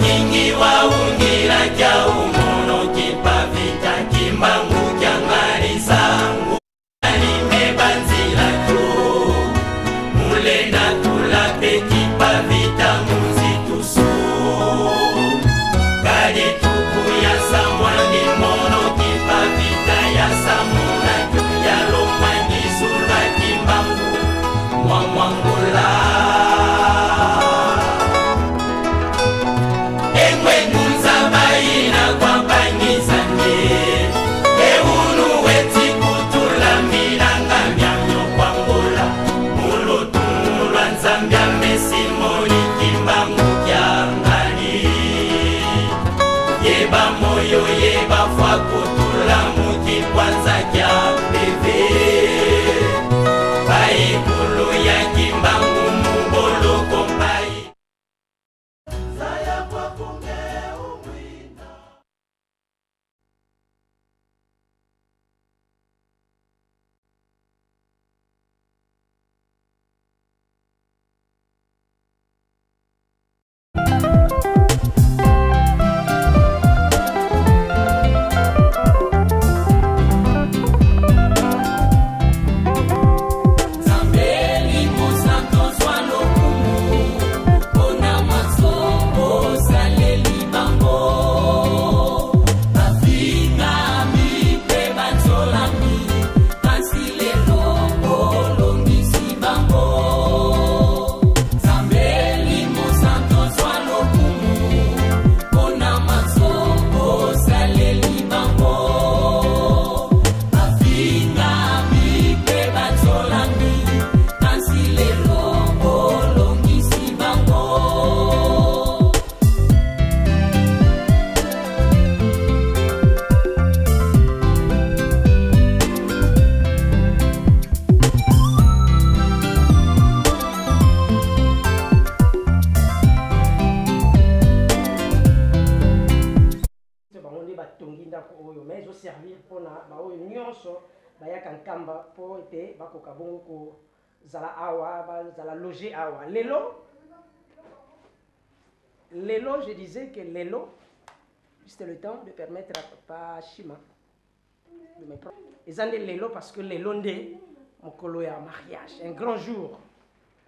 nyingi waungira kya umono kipavita kimbangu kya ngarisa alimebanzila tu mulenda tulape kipavita muzitusu kali tuku ya samwani mono kipavita ya samuna ya lomanyisula kimbangu mwamwangula zala awa, zala loger awa. Lelo, je disais que Lelo, c'était le temps de permettre à papa Shima de me prendre. Ils ont dit Lelo parce que Lelo nde mokolo ya mariage, un grand jour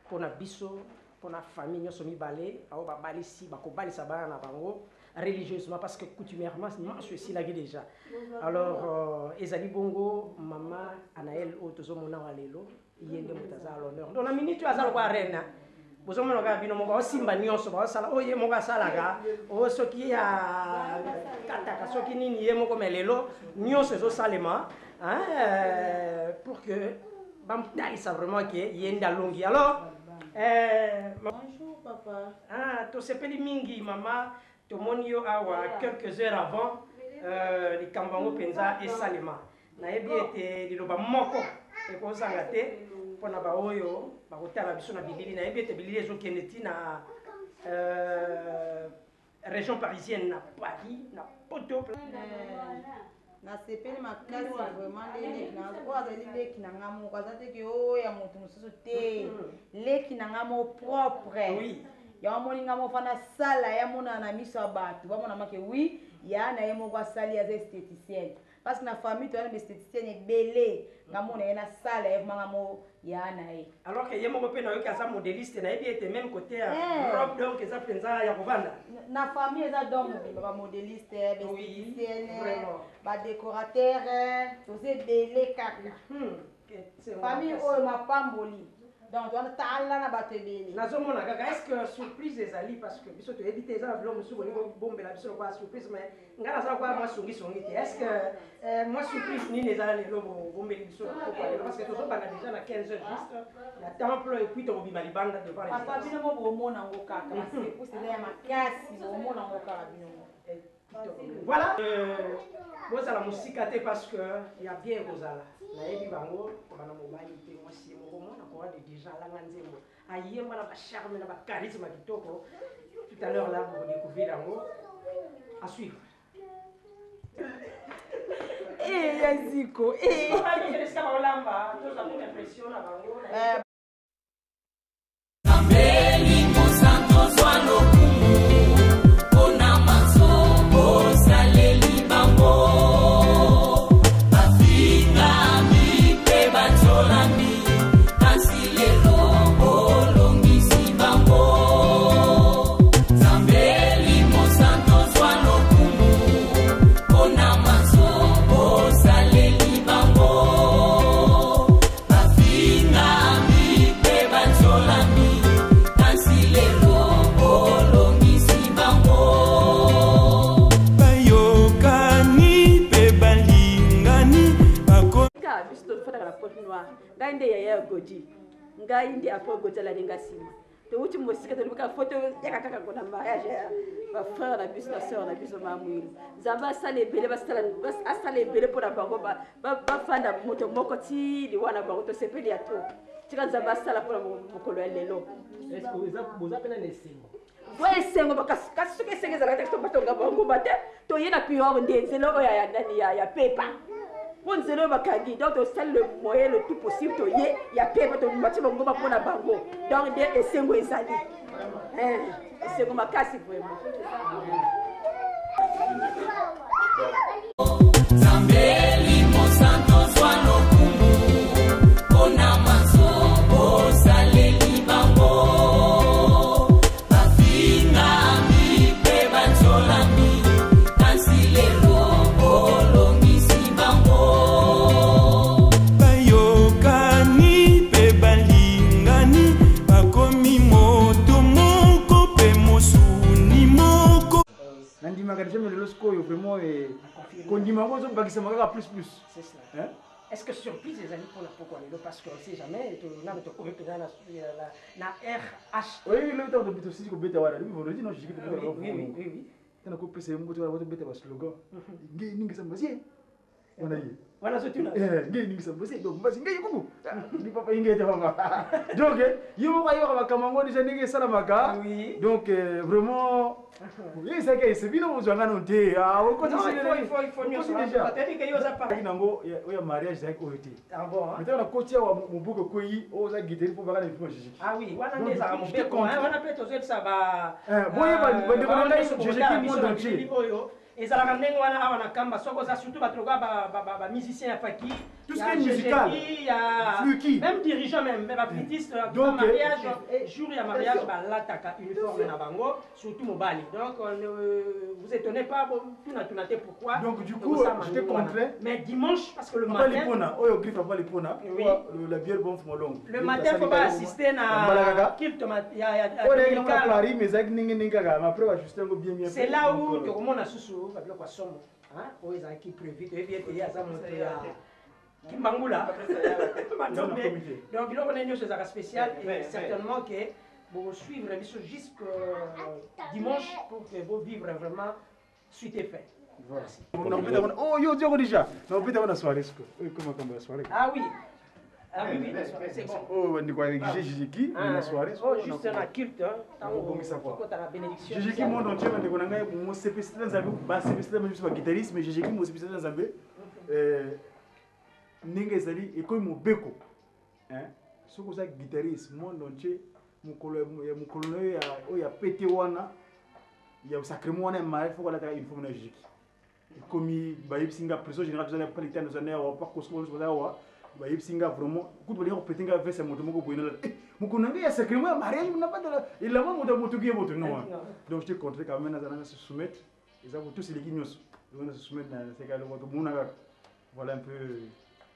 pour na biso, pour na famille nyoso mibale, ao ba balisi, ba ko balisa ba na bango religieusement parce que coutumièrement ceci la vie déjà. Alors ezali bongo maman Anaël otozo mona wa Lelo. Yende mutaza l'honneur. Donc la minute azalo kwa reine. Bozo mona ka bino moko simba nyonso ba sala oye moka sala ka o soki ya kataka soki nini ye moko melelo nyonso zo salema pour que bam talisa vraiment que yenda longi. Alors bonjour papa. To sepeli mingi mama to monio awa quelques heures avant les kambango penza et salema. Na yebi ete liloba moko e ko sanga te pona ba oyo ba kotala biso na bilili na yebi ete bilili ezokende ti na région parisienne na Paris na Poto na sepeli makasi vraiment leki na azali leki na ngamo kazate ke o ya moto mususu te leki na ngamo propre oui ya moni ngamo fana sala ya mona na miso ya bato ba mona make oui ya na ye moko asali ya esthéticienne parce que na famille tu as une esthéticienne belé ngamo na na sala ya ngamo ya na ye alors que ye moko pe na yo ka sa modéliste na yebi ete même côté ya robe donc eza penza ya kovanda na famille eza donc ba modéliste esthéticienne ba décorateur tous belé kaka famille oyo mapamboli donc on tala na bato ebele nazomona kaka est-ce que surprise ezali parce que biso toyebi eza na bilo mosusu bolingo bombela biso kwa surprise mais nga naza kwa mwa songisongi te est-ce que mwa surprise nini ezala lelo bombeli biso na poko lelo parce que tozobanda déjà na 15 heures juste na temple et puis tokobima libanda devant les papa bino mo bomona ngo kaka parce que pour c'est ya makasi bomona ngo kaka bino voilà bozala mosika te parce que ya bien kozala nayebi bango bana mobali te mwasi moko mona koa de déjà alanga nzembo ayemba na bacharme na bacharisme kitoko tout à l'heure là vous découvrir yango à suivre yaziko esika baolamba toza kuna impression na bango Zambeli Monsanto Swano Kumu ngai nde yaya Godi ngai ndi apo Godi la linga sima to uti mosika to ka photo ya kaka kona mariage ba frère na biso na sœur na biso mamwiri zamba sale bele ba sale bele pour bango ba fanda moto moko ti li wana bango to sepeli ya to tika zamba sala pour mokolo lelo est-ce que vous appelez les signes ouais sengo kasi suke senge za kata to batonga bango bate to yena pior ndenzelo ya nani ya pepa pour nzelo bakangi donc to sel le moyen le tout possible to ye ya pepa to mati bango ba pona bango donc de esengo ezali esengo makasi vraiment Zambeli Monsanto Swano Kumu Kona Masobo Saleli Bango Bafinga Mi Peba Zolami Kansile Robo Misi Bango Bayokani Peba Lingani Bakomi Moto Moko Pe Mosuni Moko Nandi Magadje Melelo Skoyo vraiment Kondima Gozo Bakisa Maga plus. c'est cela. Est-ce que surprise les amis pour la pourquoi parce qu'on ne sait jamais là on te connaît na RH. Oui, le temps de bito si ko beta wala ni vendredi non je dis que oui. Tana ko pese mo to wala beta ba slogan. Ngi ningi sa mbasi. Wana yi. Wana so tuna. Ngi ningi sa mbasi donc mbasi ngi kuku. Ni papa ingi te mama. Donc yo ba yo ba kamango déjà ningi sala maka. Oui. Donc vraiment oui, c'est que c'est bien vous avez noté. Ah, on continue. Il faut mieux ça. Peut-être que yo ça pas. Nango ya mariage avec OET. Ah bon. Maintenant on a coaché wa mubuko koyi o za guitare pour baka na info jiji. Ah oui, wana ndeza mobeko. Wana peut to ça ba. Boye ba de ko jiji ki monde entier. ezalaka ndenge wana awa na kamba soko za surtout batroga ba musicien ya faki tout ce qui est musical ya même dirigeant même flûtiste donc mariage jour ya mariage balataka uniforme na bango surtout mobali donc vous étonnez pas tuna te pourquoi donc du coup j'étais contraint mais dimanche parce que le matin oyo griffe pas les pona la bière bon fumolong le matin faut pas assister na kilt ya Paris mais avec ninga ma preuve ajuster ngo bien c'est là où tu komona susu babiloko somo oyo ezalaki prévu toyebi ete ye aza moto ya kimbangula donc biloko nde nyonso ezalaka spécial et certainement que bosuivre biso jusque dimanche pour que bovivre vraiment suite et fait. Oh yo Diego déjà on peut avoir soirée comment comme la soirée ah oui c'est bon. Oh on dit quoi avec Jijiki la soirée oh juste un culte tango kota na bénédiction Jijiki monde entier on dit qu'on a mo CPC dans Zambie ba CPC même juste pas guitariste mais Jijiki mo CPC dans Zambie ninga ezali et comme mobeko soko za guitariste monde entier mukolo ya pété wana ya sacrement wana ma il faut qu'on la une forme de Jijiki comme ba yipsinga président général de la politique de zone wa pas cosmos wa ba yipsinga vraiment coup de ko petinga verse moto moko boina mukunanga ya sacrement ya mariage n'a pas de il a moto moto qui moto non donc je te contre quand même na se soumettre ils ont tous les guignos on se soumettre na c'est que le moto munanga voilà un peu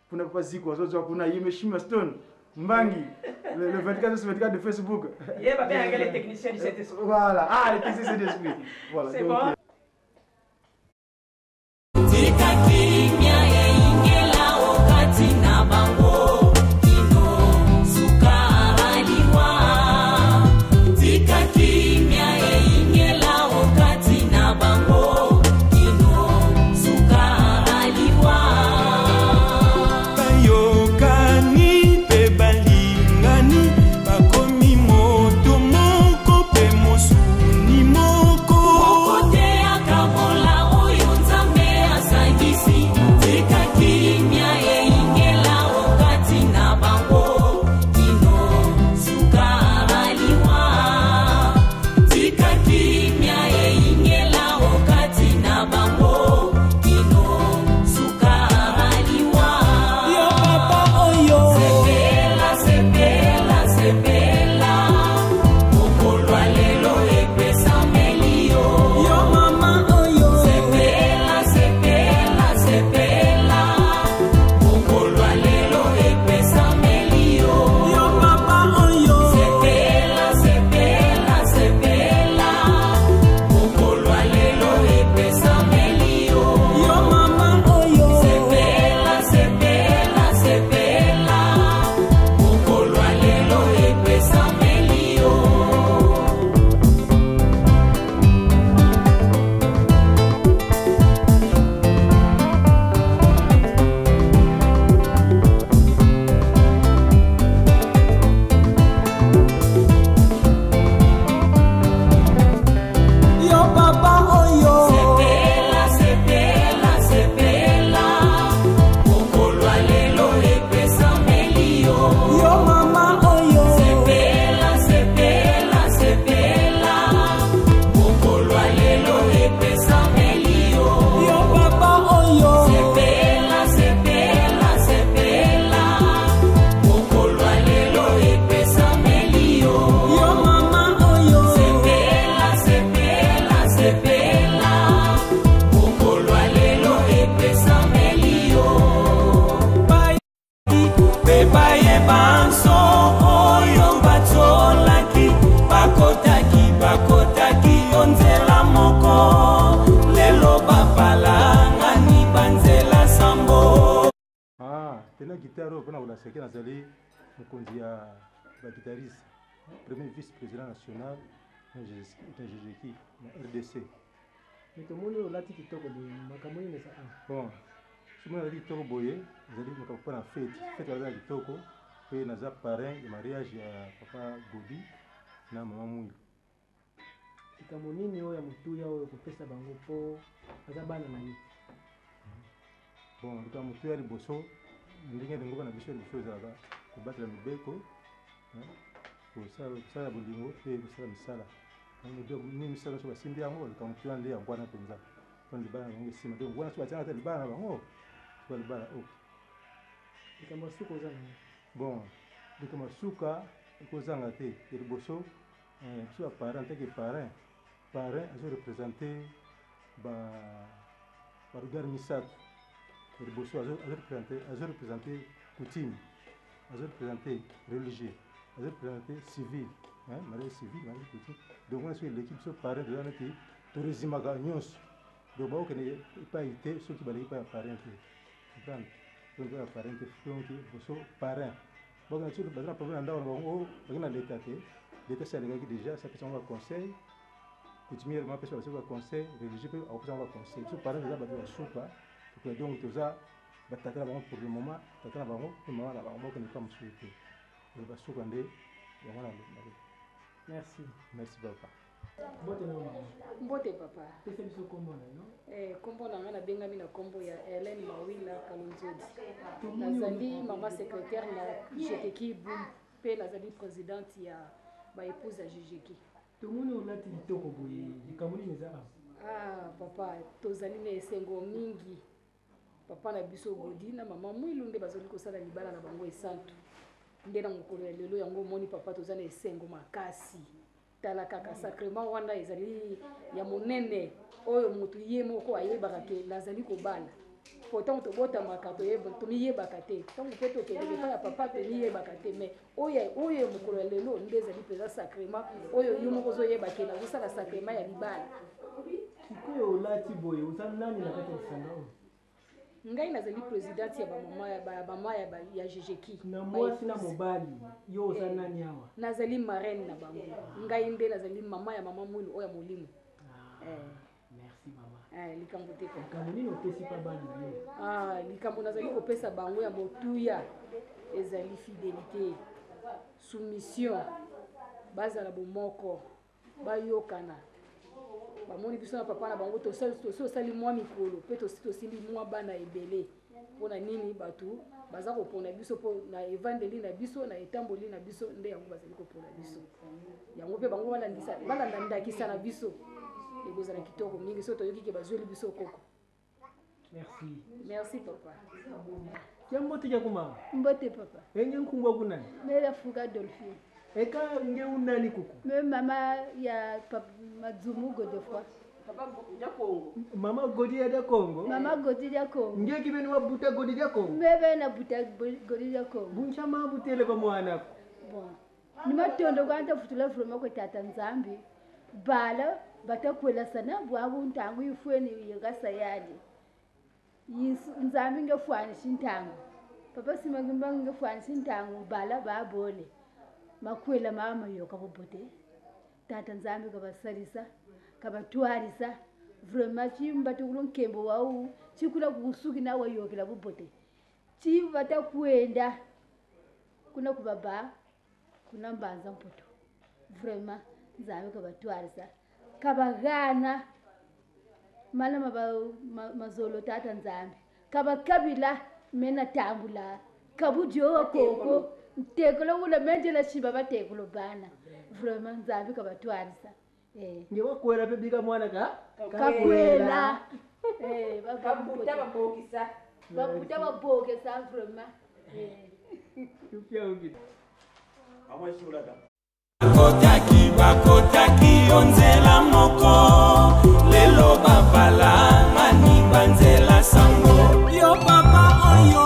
pour ne pas dire quoi ça pour na yime shima stone mbangi le 24 de Facebook il va bien les techniciens du cet esprit voilà les techniciens d'esprit voilà c'est bon. Bakomi moto moko pe mosuni moko mpona kolaseke nazali mokonzi ya baguitariste premier vice-président national na GGK na RDC. Mais tomoni olati kitoko boye makambo nini eza bon somo nazali kitoko boye ezali makambo mpona fete aza kitoko mpe naza parrain ya mariage ya papa Godi na mama Mwilu. likambo nini oyo ya motuya oyo kopesa bango mpo aza bana na ye? Bon likambo motuya ya liboso ndenge ndenge na biso liboso ezalaka kobatela mibeko kosala bolingo mpe kosala misala ni misala nyonso basimbi yango likambo motuya nde yango wana mpenza mpona libala na bango esima donc wana so batianga te libala na bango soba libala ok. likambo suka oza na ye? Bon likambo suka ekozanga te ya liboso biso ya parrain nteke parrain azorepresente baregard misato ya liboso azorepresente coutume, azorepresente religieux, azorepresente civil, mariage civil, mariage coutume. Donc on a sur l'équipe so parrain de l'année qui tourismaka nyonso donc baokende epai te soki baleki epai ya parrain te comprendre donc epai ya parrain te donc boso parrain bakena soki baza na problème na ndako na bango bake na leta te leta si alekaki déjà si apesa bango baconseil coutumièrement apesa basoki baconseil religieux mpe akopesa bango baconseil biso parrain eza bato basuka donc toza batata na bango pour le moment tata na bango mpe mama na bango bakende epai mosusu te basuka nde yango na merci. Merci papa. Mbote papa. Pesa biso kombo na no? Kombo na nga na bengami na kombo ya Hélène Mawila Kalonzodi. Nazali mama secrétaire na GGK Boum pe nazali présidente ya ba épouse ya GGK. Tomoni olati litoko boye likambo nini eza? Papa tozali na esengo mingi. Papa na biso Godi na mama Mwilu nde bazali kosala libala na bango esantu. Nde na mokolo ya lelo yango moni papa toza na esengo makasi tala kaka sacrement wana ezali ya monene oyo mutu ye moko ayebaka ke nazali kobala pourtant tobotamaka tomiyebaka te ntango mpe tokendeke epai ya papa tomiyebaka te mais oyo mokolo ya lelo nde ezali mpenza sacrement oyo yo moko ozoyeba ke nazosala sacrement ya libala. Sikoyo olati boye oza nani na kati ya lisanga oyo? Ngai nazali présidente ya bamama ya GGK. Na mwasi na mobali yo oza nani awa? Nazali marraine na bango. Ngai nde nazali mama ya mama Mwilu oya molimo. Merci mama. Likambo te ko. Likambo nini opesi pa bana na yo? Likambo nazali kopesa bango ya motuya ezali fidélité, soumission, bazala bomoko, bayokana. Bamoni biso na papa na bango tosali mwa mikolo pe tosimbi mwa bana ebele mpona nini bato baza kopona biso mpo na evangeli na biso na etamboli na biso nde yango bazali kopona biso yango mpe bango balanda ndakisa na biso ekozala kitoko mingi so toyoki ke bazweli biso koko. Merci papa. Mbote ya kuma? Mbote papa. Enge nkungwa kunani? Mera Fuga Dolphine. Eka nge unani kuku? Me mama ya Madzumu Godefroy. Papa ya Congo. Mama Godi ya Congo? Mama Godi ya Congo. Nge kibeni wa buta Godi ya Congo? Mebe na buta Godi ya Congo. Buncha ma butele kwa mwana ko. Bon. Ni matondo kwanta futula from ko tata Nzambi. Bala batakwela sana bwabu ntangu ifweni yegasa yali. Nzambi ngefwani shintangu. Papa simangimba ngefwani shintangu bala babole. Makwela mama yoka bobote tata Nzambi kabasalisa kabatwarisa vraiment chimba tukulonkembo wau chikula kusuki nawe yokela bobote chivata kwenda kuna kubaba kuna mbanza mpoto vraiment Nzambi kabatwarisa kabagana malama mazolo tata Nzambi kabakabila mena tambula kabujo koko tekolo ula mejela shiba batekolo bana vraiment Nzambi kabatwarisa nge wakwela pe bika mwana kakwela babuta babokisa vraiment tupia ubi awa shulada bakotaki onzela moko lelo babala mani banzela sango yo papa oyo yo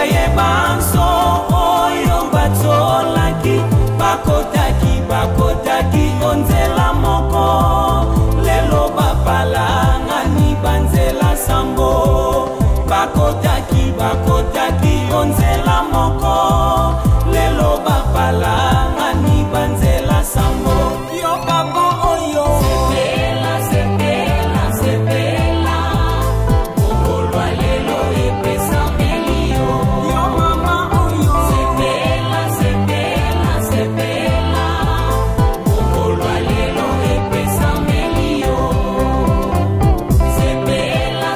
bayebanso oyo batolaki bakotaki onzela moko lelo bapalangani banzela sango bakotaki onzela moko lelo bapalangani banzela sango yo papa oyo sepela mongolwa lelo epesa melio yo mama oyo sepela mongolwa lelo epesa melio sepela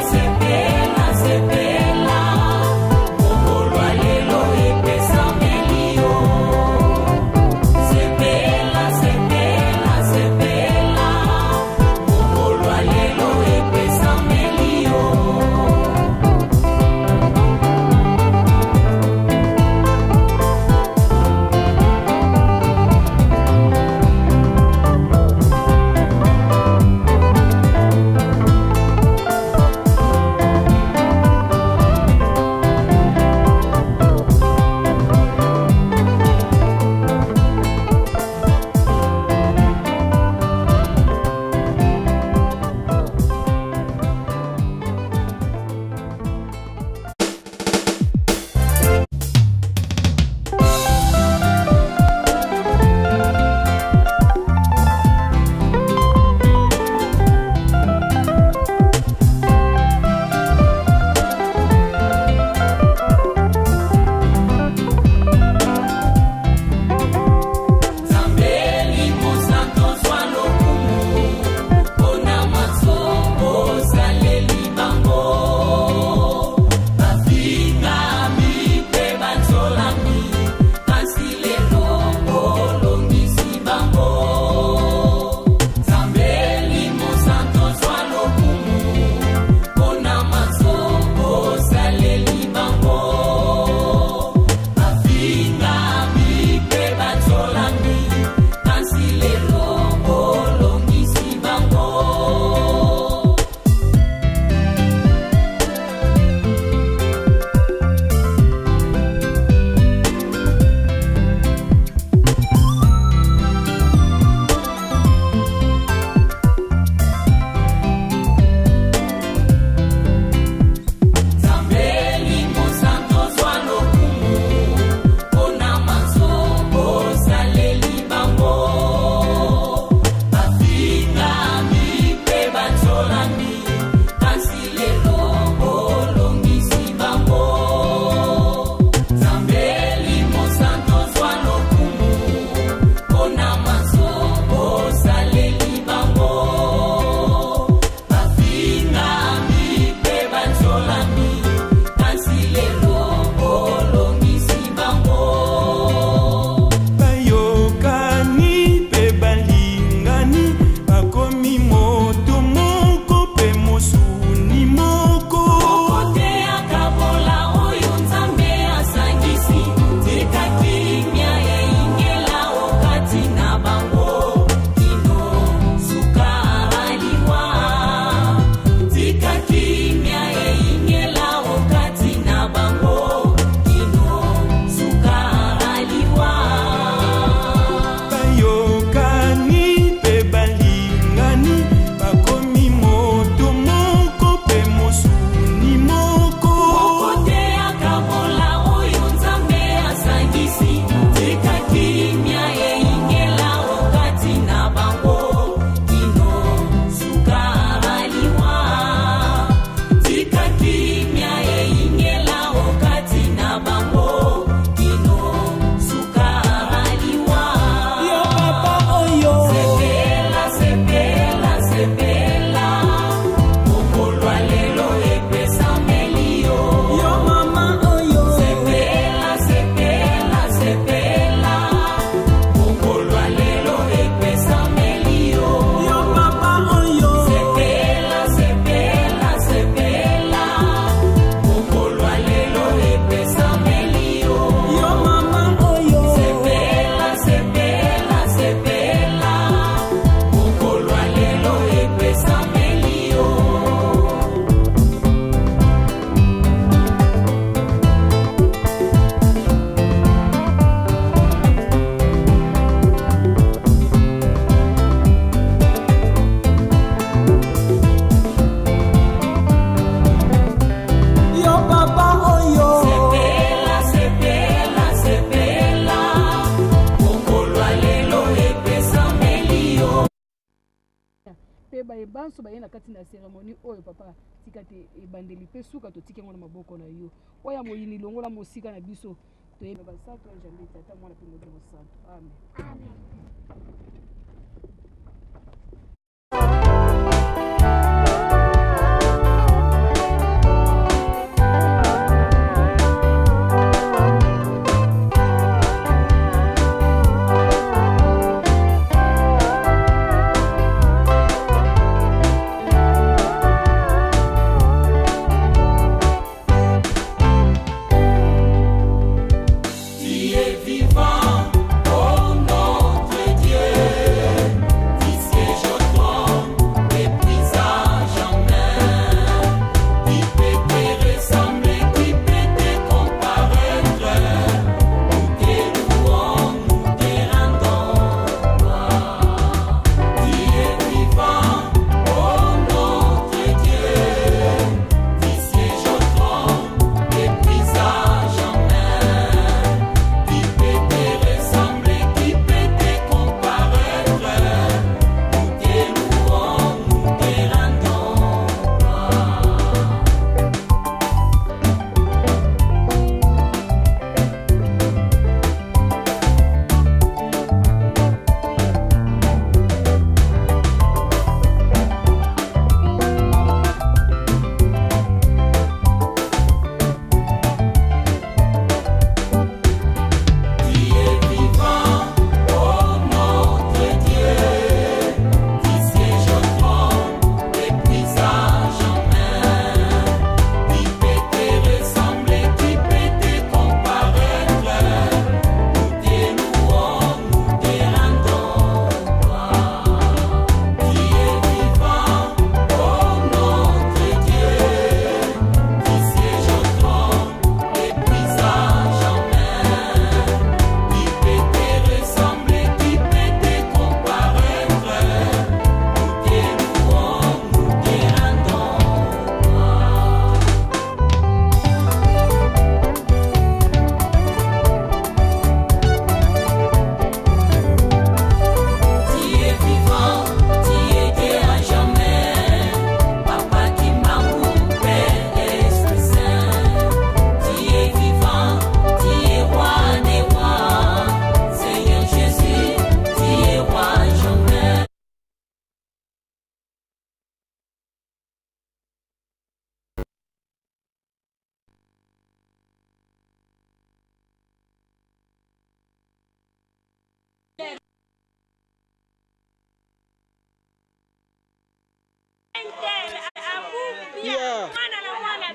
banso baye na kati na cérémonie oyo papa tika te ebandeli mpe suka totiki yango na maboko na yo oya moyini longola mosika na biso toyeba basantu ya jambe tata mwana mpe moto mosantu amen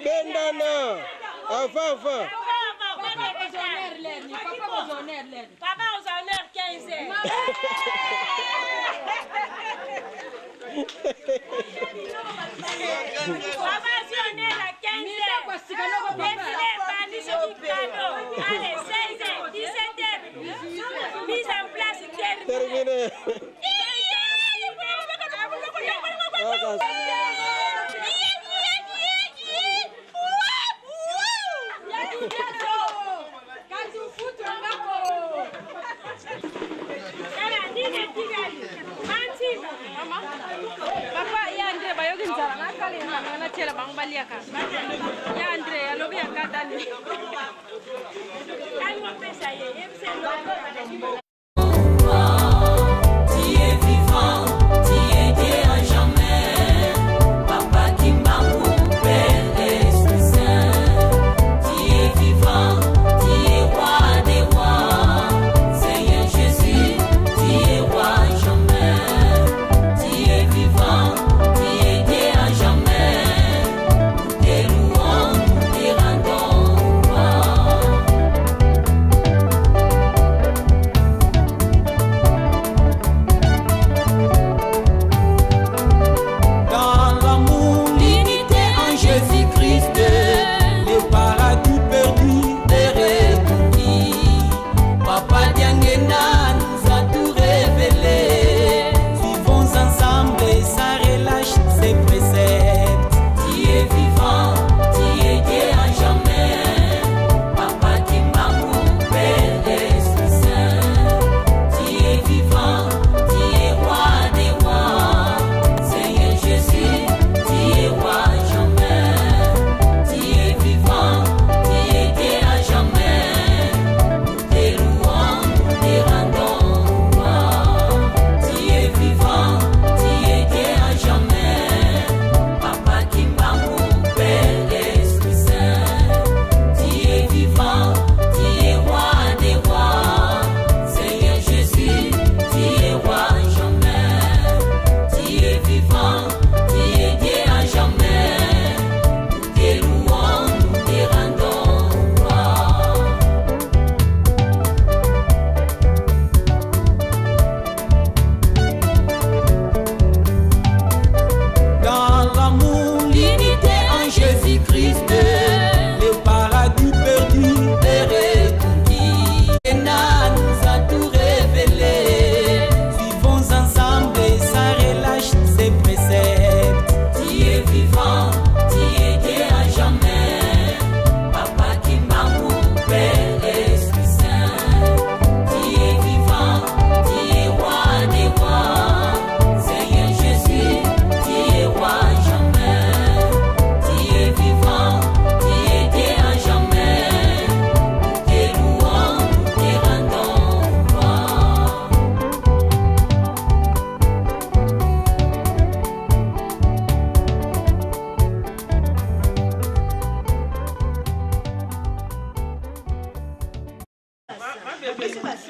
Bendana, Afafa. Papa aux honneurs 15 Papa si on est à 15 allez 16 17 mise en place terminé. Papa ya Andre bayogi nzala nakali na tela bangbalia ka ya Andre alobi akadani kan mo pesa ye yebse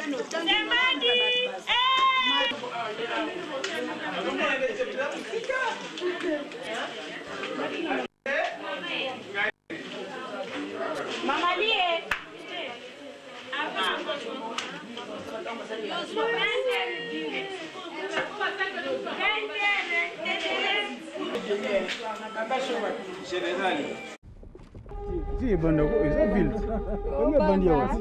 Maman Lie. Si banda ko isa bil. Kami bandi awas.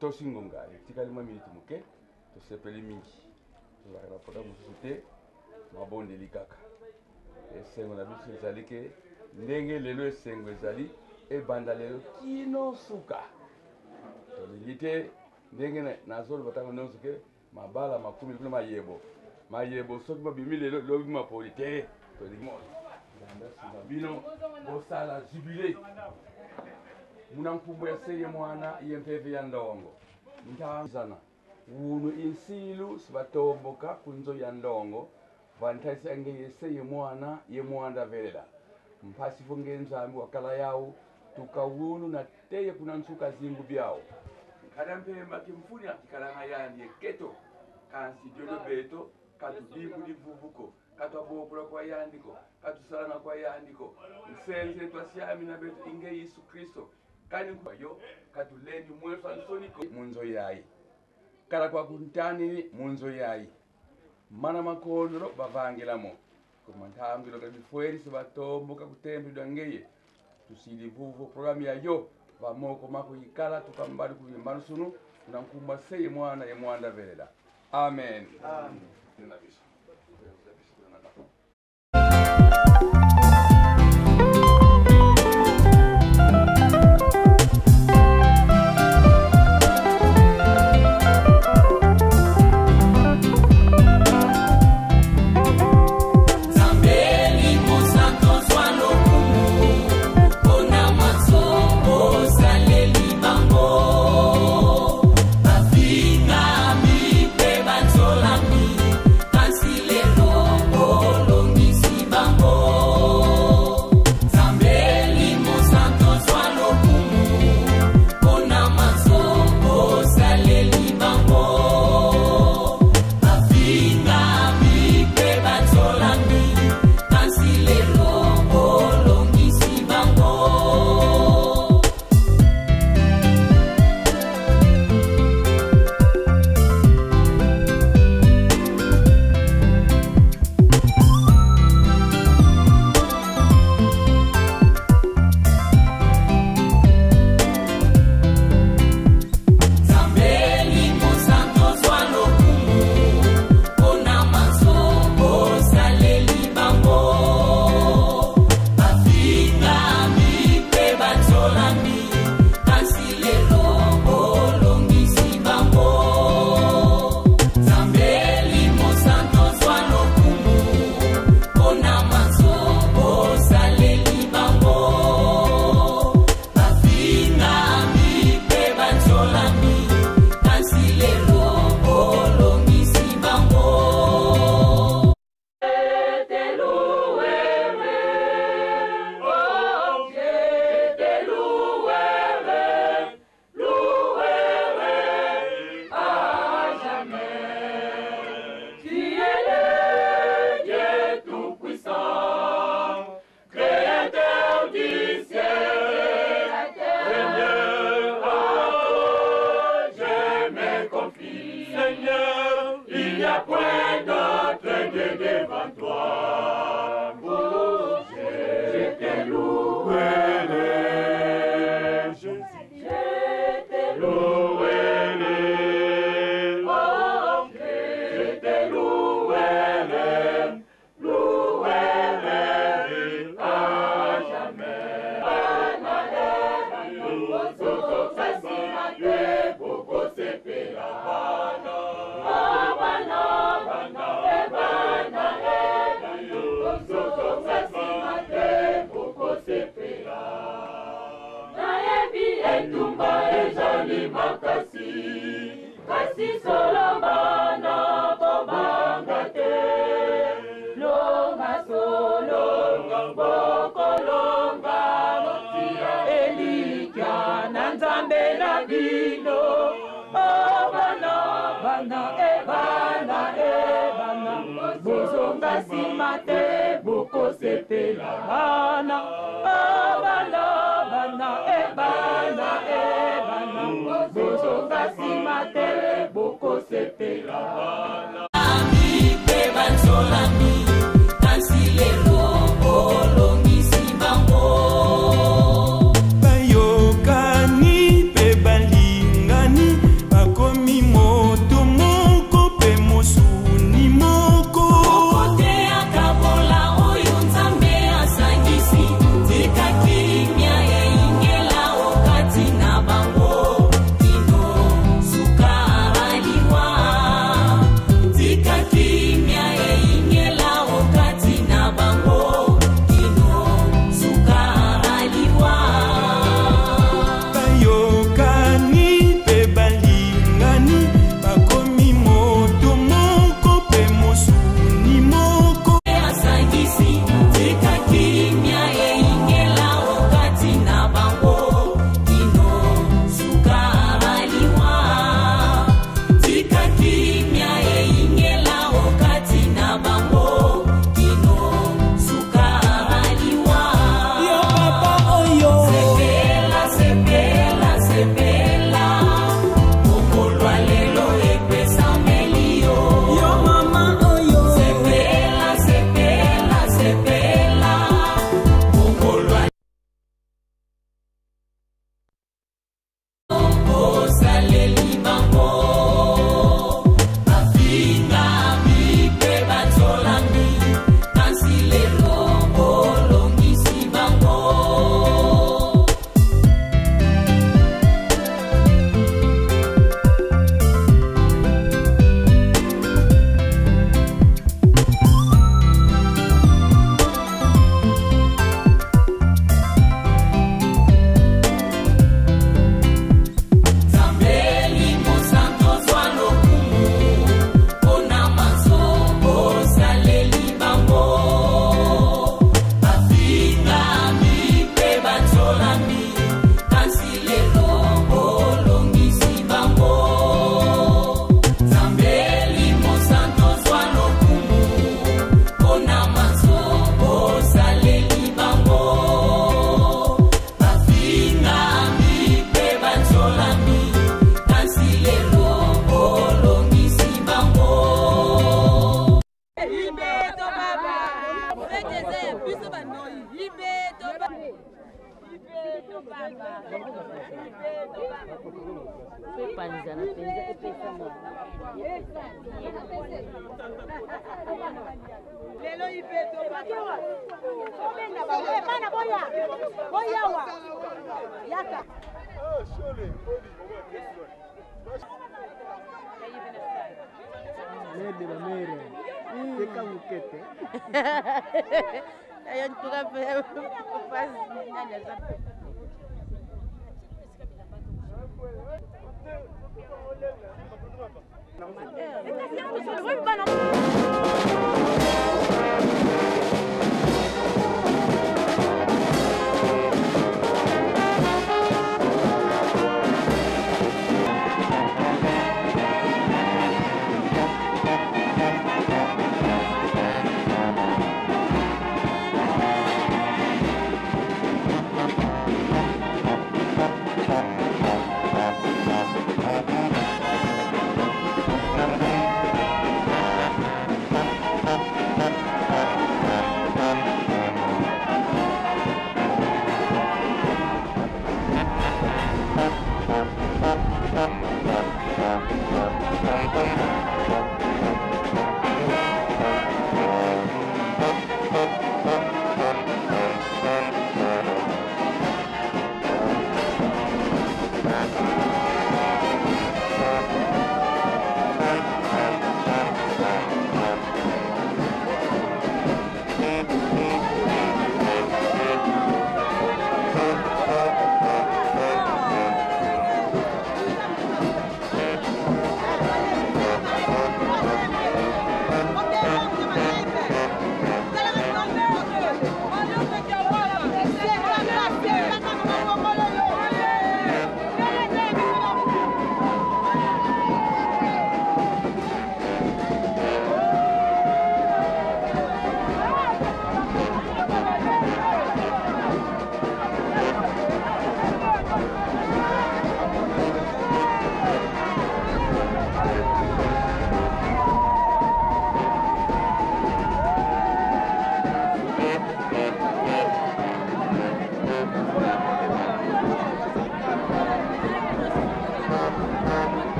tosingo ngai tikali mwa minute moke tosepeli mingi tozalaka na programme mosusu te mabondeli kaka esengo na biso ezali ke ndenge lelo esengo ezali ebanda lelo kino suka tolingi te ndenge nazoloba ntango nyonso ke mabala makumi kuna mayebo soki babimi lelo lobi mapoli te tolingi nzambe asunga bino bosala jubile muna mpumu yaseye mwana yempeve ya ndongo ntazana wunu insilu sibatomboka kunzo ya ndongo vantaisi ange yeseye mwana ye mwanda velela mpasi fonge nzambi wakala yawo tukawunu na teye kuna nsuka zingu byao kada mpemba kimfuni akikalanga yandi keto kansi diodo beto katudibu divuvuko katwabokula kwa yandiko katusalanga kwa yandiko nsenze twasiami na beto inge Yesu Kristo kani kwayo katuleni mweso ansoniko munzo yayi kala kwa kuntani munzo yayi mana makondro bavangilamo kumantambilo kabifweri sibatomboka kutembidwa ngeye tusili vuvu programu ya yo vamoko mako yikala tukambali kuvimbano sunu nankumba seye mwana ye mwanda velela amen amen. Bango, Kino, Suka, Aliwa. fete eza ya biso banoi libeto epanzana mpenza epesa lelo ibeto bana boyawa yaka Mede la mere. Teka mukete. Ayo ntuka pe pas nani asa.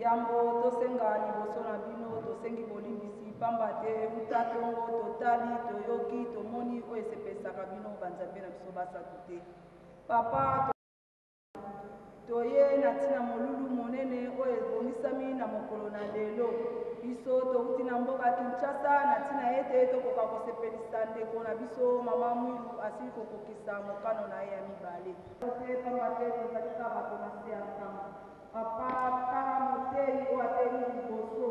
Yambo tosenga liboso na bino tosengi bolimbisi pamba te uta tongo totali toyoki tomoni oyo esepesaka bino banzambe na biso basatu te papa toye na ntina molulu monene oyo ebongisami na mokolo na lelo biso touti na mboka Kinshasa na ntina ete tokoka kosepelisa ndeko na biso mama Mwilu asili kokokisa mokano na ye ya mibale te pamba te tozalika bato na se ya ntango papa kaka motei oyo ateli liboso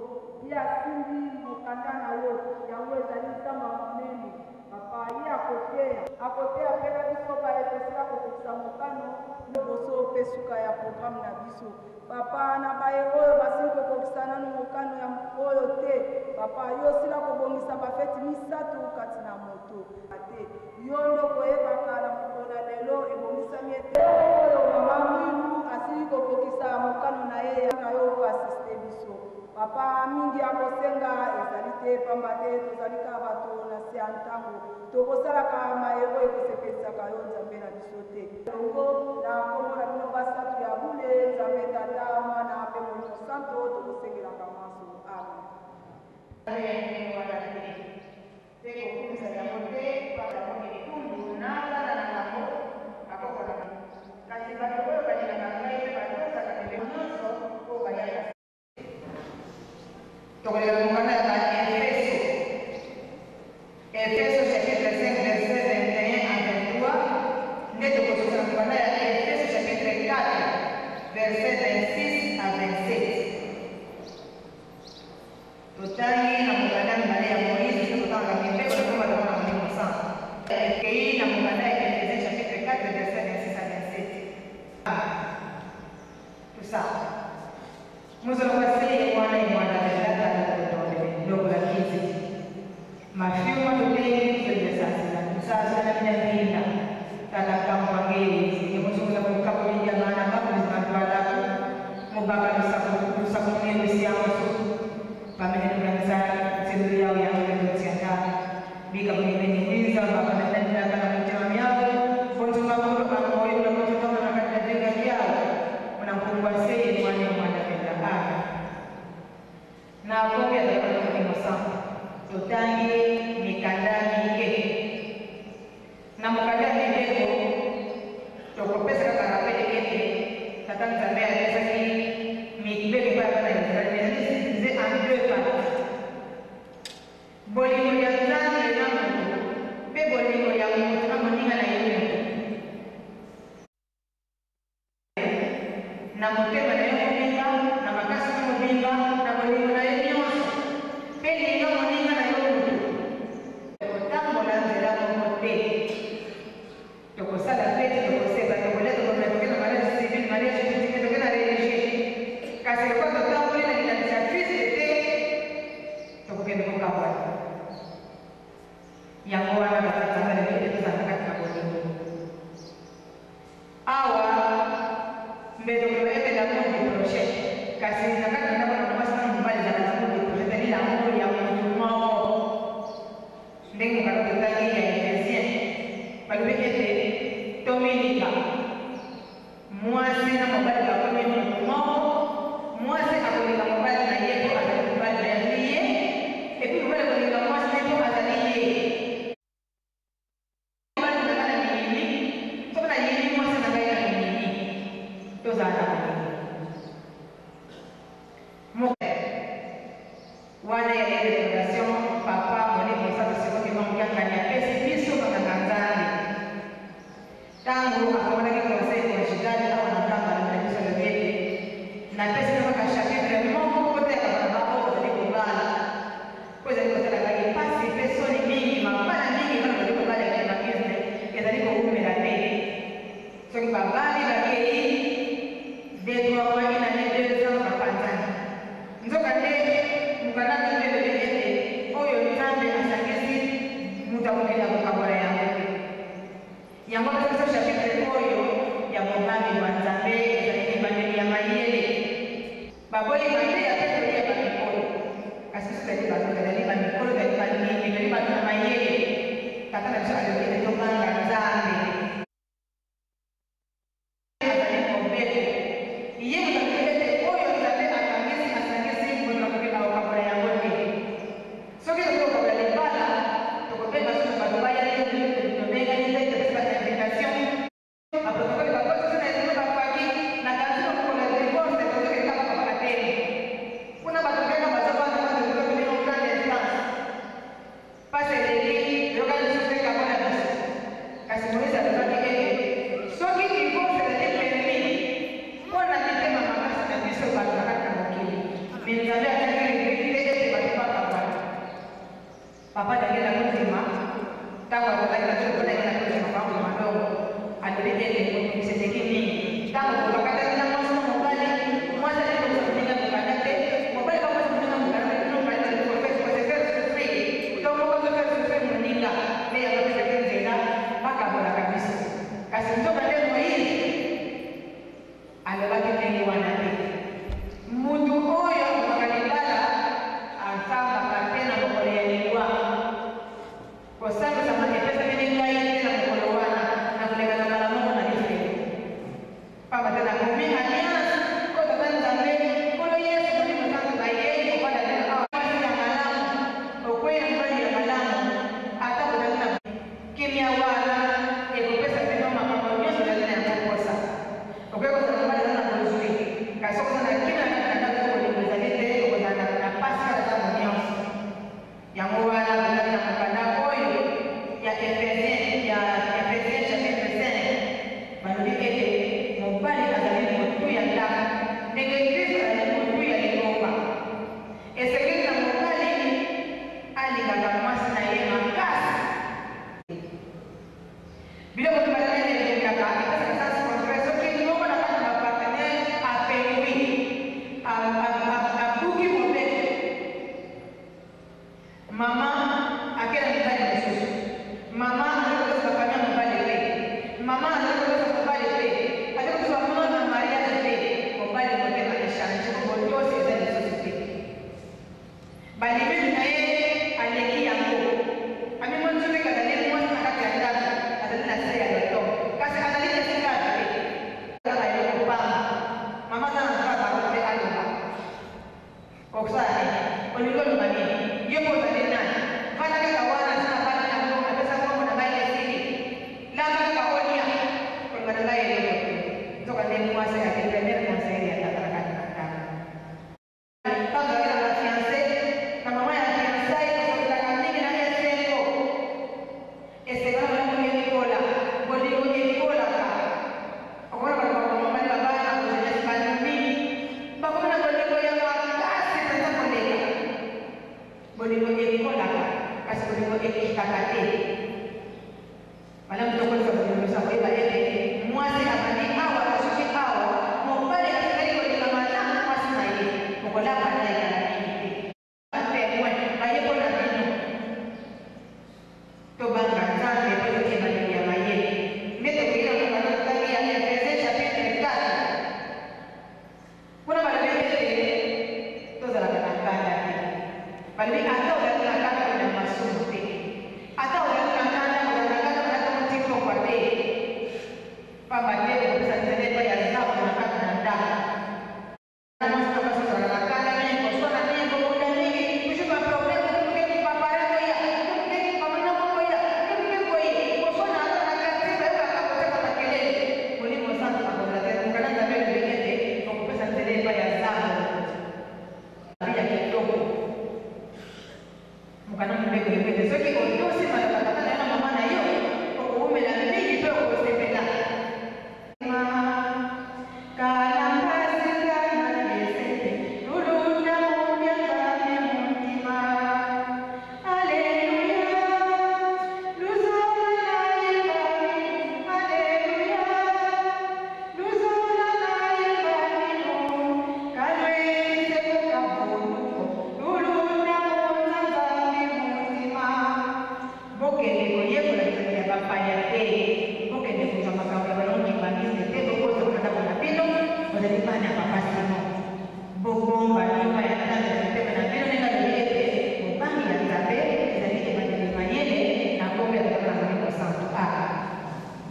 ye asimbi mokanda na yo yango ezali nzamba monene papa ye akoteya mpe na biso baepesela kokokisa mokano liboso mpe suka ya programe na biso papa na baye oyo basili kokokisa nano mokano ya oyo te papa yo osila kobongisa bafeti misato kati na moto ate yo ndo koyebaka na mokolo na lelo ebongisami ete oyo mama Mwilu asili kokokisa mokano na ye na yo asiste biso papa mingi ya kosenga ezali te pamba te tozalika bato na se ya ntango tokosalaka mayebo ekosepelisaka yo nzambe na biso te longo na kombo na bino basatu ya bule nzambe tata mwana mpe molimo santo tokosengelaka maso amen kasi bato oyo balingaka ngai mpe batosaka ndeko nyonso oyo bayaka tokolela mokanda ya baefeso chapitre 5 verset 21 à 23 nde tokozosala mokanda ya efeso chapitre 4 verset 26 à 27 totangi na mokanda mibale ya moïse so totanga mibeko na komba tokona molimo santo ekei na mokanda ya efeso chapitre 4 verset 26 à 27 tout ça muzolo kwasili mwana imwana lelata na ndogo la kizi mafyuma tutengi tuliesasila tusasila minapinda tala kampangeli yemusunguza kukabuli jamana makulizimatwalaku mubaka lusakumene siyamusu pamene tukanisa tsilulu yawo yangetutsianda bika kulimeni mwiza bakanatandilakana mutema myawo fonzumakulu amoyo nakototomana katinatenga vyawo munamkungwaseye mwana mwana penda aka na kopya zakana mulimo santo totangi mikanda mike na mukanda mibeko tokopesa kakapelekete tata nzambe apesaki mibeko mpaka na israeli nze en deux parties bolingo ya nzambe na moto mpe bolingo ya moto na moninga na ye na motema na ye mobimba na makasi na mobimba na bolingo na ye nyonso mpe linga moninga na ye moto kotambola nzela moko te tokosala fete tokoseka tokolia tokomela toke na mariage civile mariage politike toke na religie kasi lokwa totamboli na likanisa kriste te tokokende kokabwana yango wana batatanga lelete tozanga kati na bolingo awa mbeto koyebela monde projet kasi nakati na ndako na mwasi na mobali ezala na monde projet tali na moko ya motu moko ndenge mokalo totangi ya efesien balobeki ete tominika mwasi na mobali bakomi motu moko mwasi akolinga mobali na ye po azali mobali na ye epi mobali akolinga mwasi na ye po azali ye mobali nanga na minini soki na yini mwasi na ngai na minini tozala na wana ya relation papa mone mosato sikoki mamukiakani apesi biso bakanga nzambe ntango akomonaki conseil conjugal awa na nkamba na biso lobi ete napesi na kaka chapitre moko koteka bana bako ozali kobala po ezali kosalakaki mpasi mpe soni mingi mabala mingi bana bazali kobala ekemakisme ezali kowumela te soki babali bakei detwawaki na ne 2 ans bapanzani nzoka te mokanda tolelele ete oyo nzambe asangisi mutu akokenda kokabola yango te yango tokesa chapitre oyo ya mobali wa baboyi mande ya pe to ya mikolo kasi sipeli bato tali ba mikolo tali ba nini tali ba na mayele tata na biso alokele to manga nzambe azali mobeko iye motapelete oyo nzambe akangisi asangisi mbona kokeka okabola yango te soki tokokabola libala tokopema soso bato bayali tobengani te topesa ba invitation baprotokole bakotisi na ezelo bafaki na kanzino kokola divorce tozokeka bakabaka te kuna bato kaka bazobana bazokolobino grande instance pase eleli yokani soseka mpona biso kasi moïse alobaki ete soki divorce ezali permis mpona mitema makasi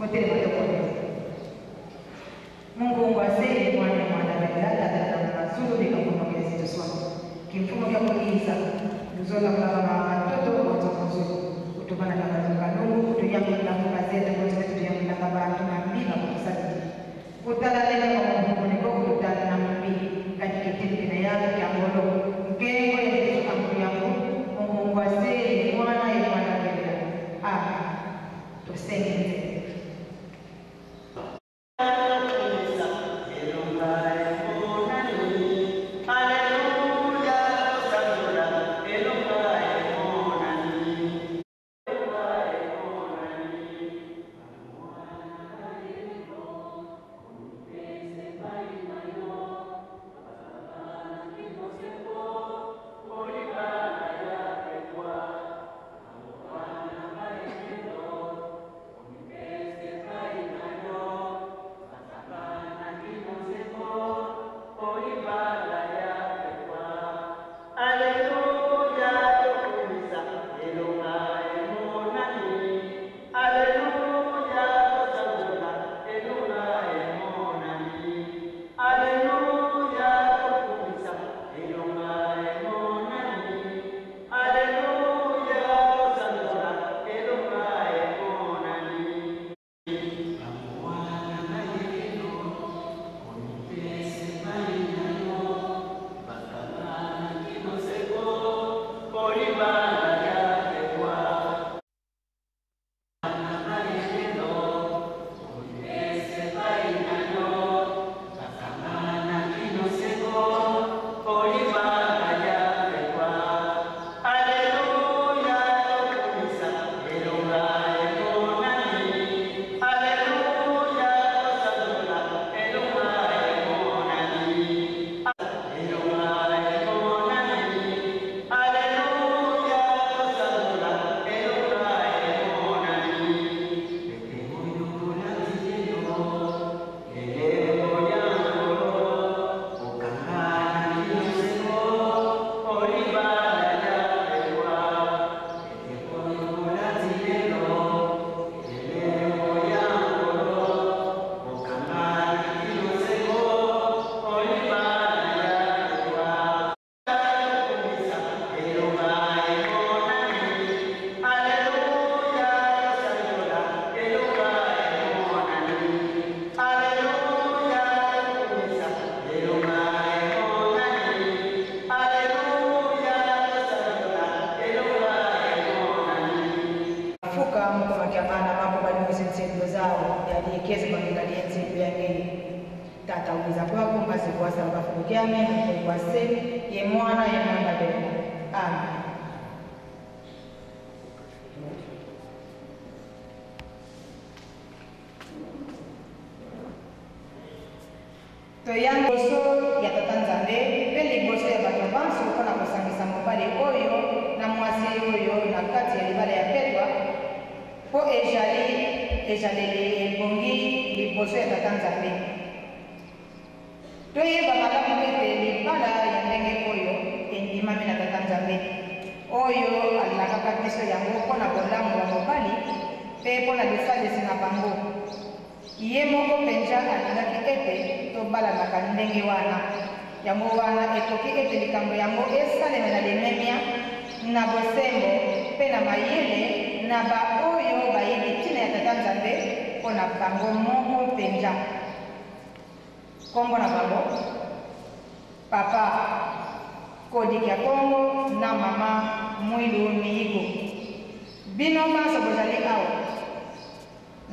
kotelema tokone mungu waseli mwana mwana badala na mazulu likamuna kwa situation kimfumo vya kuiza nuzola kwa watoto watoto kutokana na kanungu kutulia kwa gazeti kwa sababu ya mlanga bantu na mbili kwa sababu utalaleka kwa mungu ni kwa kutana na mbili katika kitendo yake ya ngolo ngengo ya kampu yangu mungu waseli mwana badala tuseme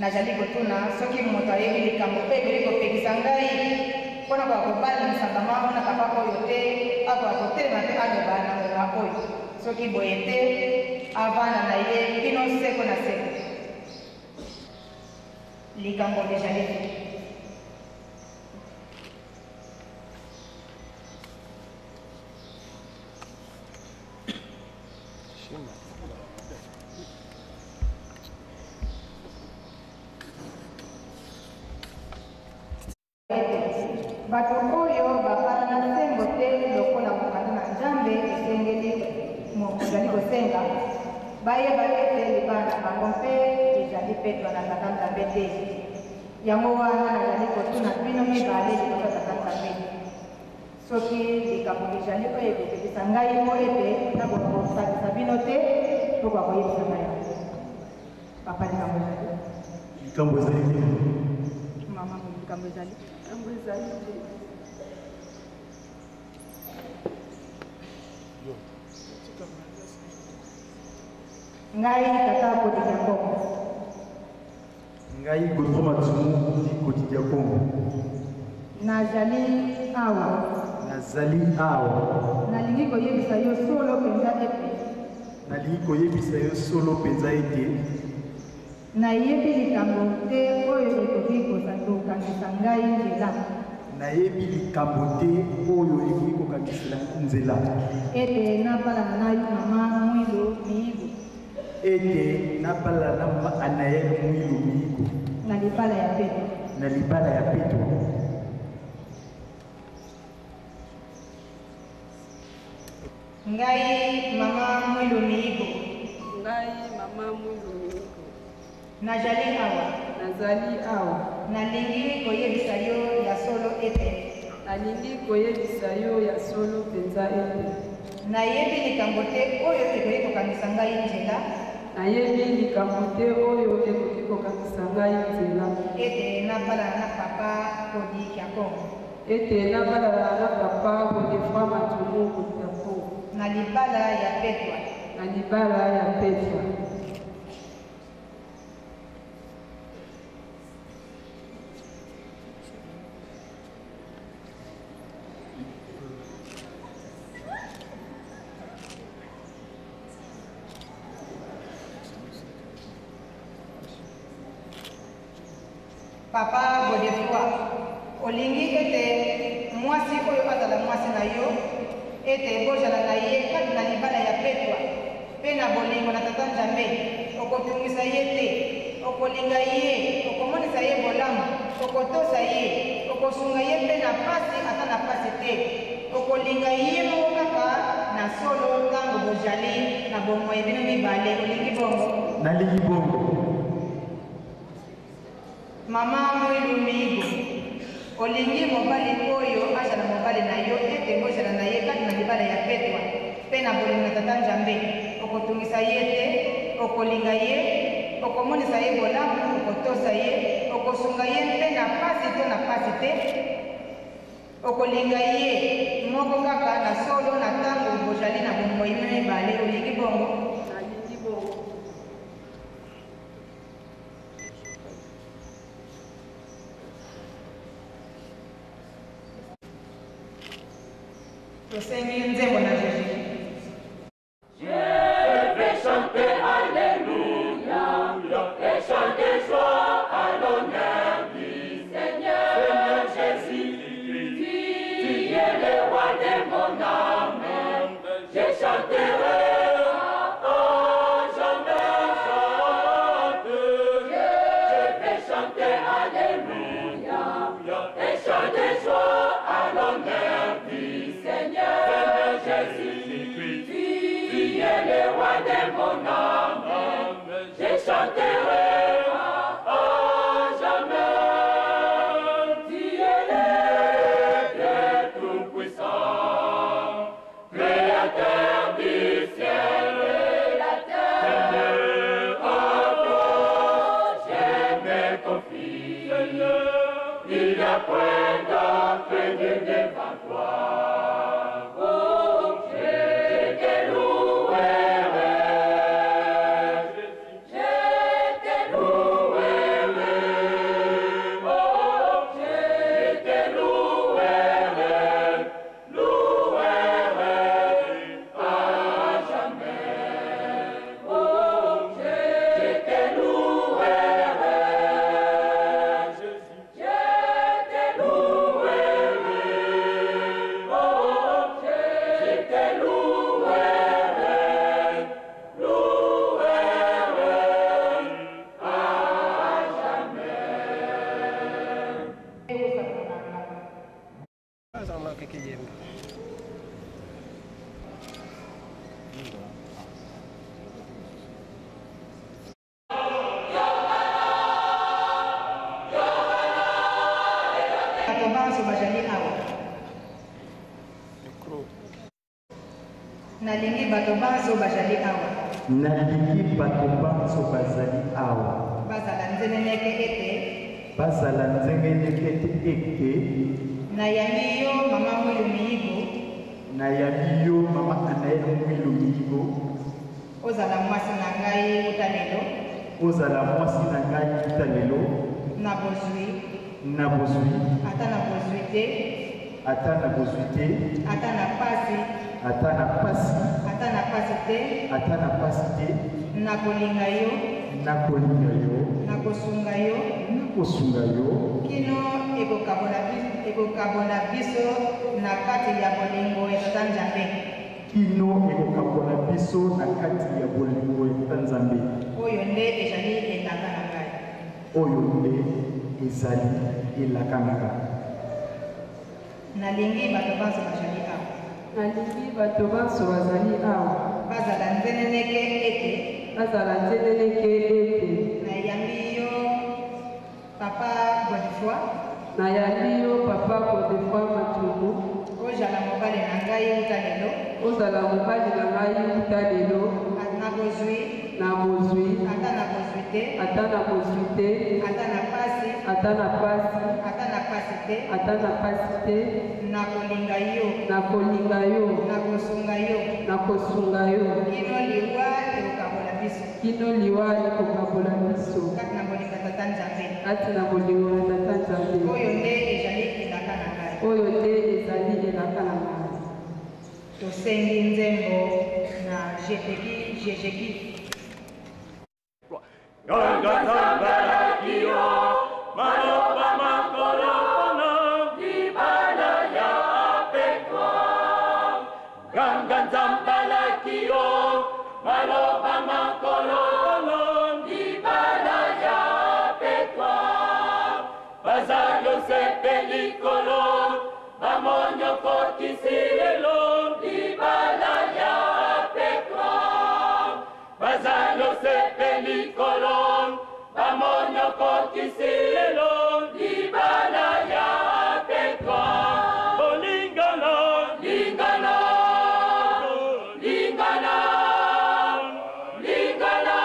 nazali kotuna soki moto ayebi likambo mpe ebeli kopekisa ngai mpona kobalanisa bango na papa oyo te akoka kotelema mpe aloba na ngonga oyo soki boye te avanda na ye kino seko na seko likambo dejale te bato oyo bakala na nsengo te lokola mokanda na nzambe esengeli ozali kosenga bayeba ete libala na bango mpe ezali ezali petwa na tata nzambe te yango wana nazali kotuna bino mibale liboso ya tata nzambe soki likambo ezali oyo ekopekisa ngai mo ete nakosakisa bino te tokoka koyebisa ngai yango papa likambo ezali likambo ezali te mama likambo ezali te ngai tata kotiki ya kongo ngai Godefroid Matsumu kotiki ya kongo nazali awa nalingi koyebisa yo solo mpenza ete nayebi likambo te oyo ekoki kokangisa ngai nzela ete nabala na mama mwilo miyigo Anael Mwilo Miyigo na libala ya Petro ngai mama Mwilo Miyigo nazali awa nalingi koyebisa yo ya solo mpenza ete nayebi likambo te oyo ekoki kokangisa ngai nzela ete nabalana na papa Godefroid ya kongo na libala ya petwa papa Godefroid olingi ete mwasi oyo azala mwasi na yo ete bozala na ye kati na libala ya petwa mpe na bolingo na tata nzambe okotungisa ye te okolinga ye okomonisa ye bolamu okotosa ye okosunga ye mpe na pasi ata na pasi te okolinga ye moko kaka na solo ntango bozali na bomoi bino mibale olingi bongo nalingi bongo mama Mwilo Miyigo olingi mobali oyo azala mobali na yo ete bozala na ye kati na libala ya petwa mpe na bolingo na tata nzambe okotungisa ye te okolinga ye okomonisa ye bolamu okotosa ye okosunga ye mpe na pasi to na pasi te okolinga ye moko kaka na solo na ntango bozali na bomoi mibale olingi bongo tosengi nzembo na Jésus. Je vais chanter Alléluia et chanter joie à l'honneur du Seigneur. Seigneur Jésus, tu es le roi de mon âme. Je chanterai à jamais chante. Je vais chanter Alléluia et chanter joie à l'honneur du Seigneur. Seigneur Jésus, tu es le roi de mon âme. Je chanterai à jamais. Tu es le Dieu tout-puissant, créateur du ciel et la terre. Seigneur, à toi je me confie. Il n'y a point d'autre Dieu devant toi. Your banso bazali awa nalingi bato banso bazali awa nalingi bato banso bazali awa bazala nzeneneke ete bazala nzengeneke ete nayambi yo mama mwilu miyigo nayambi yo mama anaye mwilu miyigo ozala mwasi na ngai uta lelo ozala mwasi na ngai uta lelo na bozwi ata na bozwi te ata na pasi te nakolinga yo nakosunga yo kino ekokabola biso na kati ya bolingo ya tata nzambe oyo nde ezali elaka na ngai nalingi bato banso bazali awa bazala nzeneneke ete nayambi yo papa Godefroy Matumu ozala mobali na ngai uta lelo na bozwi ata na bozwi te ata na pasi te nakolinga yo nakosunga yo kino liwa ekokabola biso kati na bolingo ya tata nzambe oyo nde ezali elaka na ngai tosengi nzembo na jejeki Maloba makolono libala ya pekwa Ganga nzambala kiyo Maloba makolono libala ya pekwa Bazalo sepeli kolo Bamonyo kotisirelo libala ya pekwa Bazalo sepeli kolo Bamonyo kotisirelo libala ya pekwa Bolingana lingana lingana lingana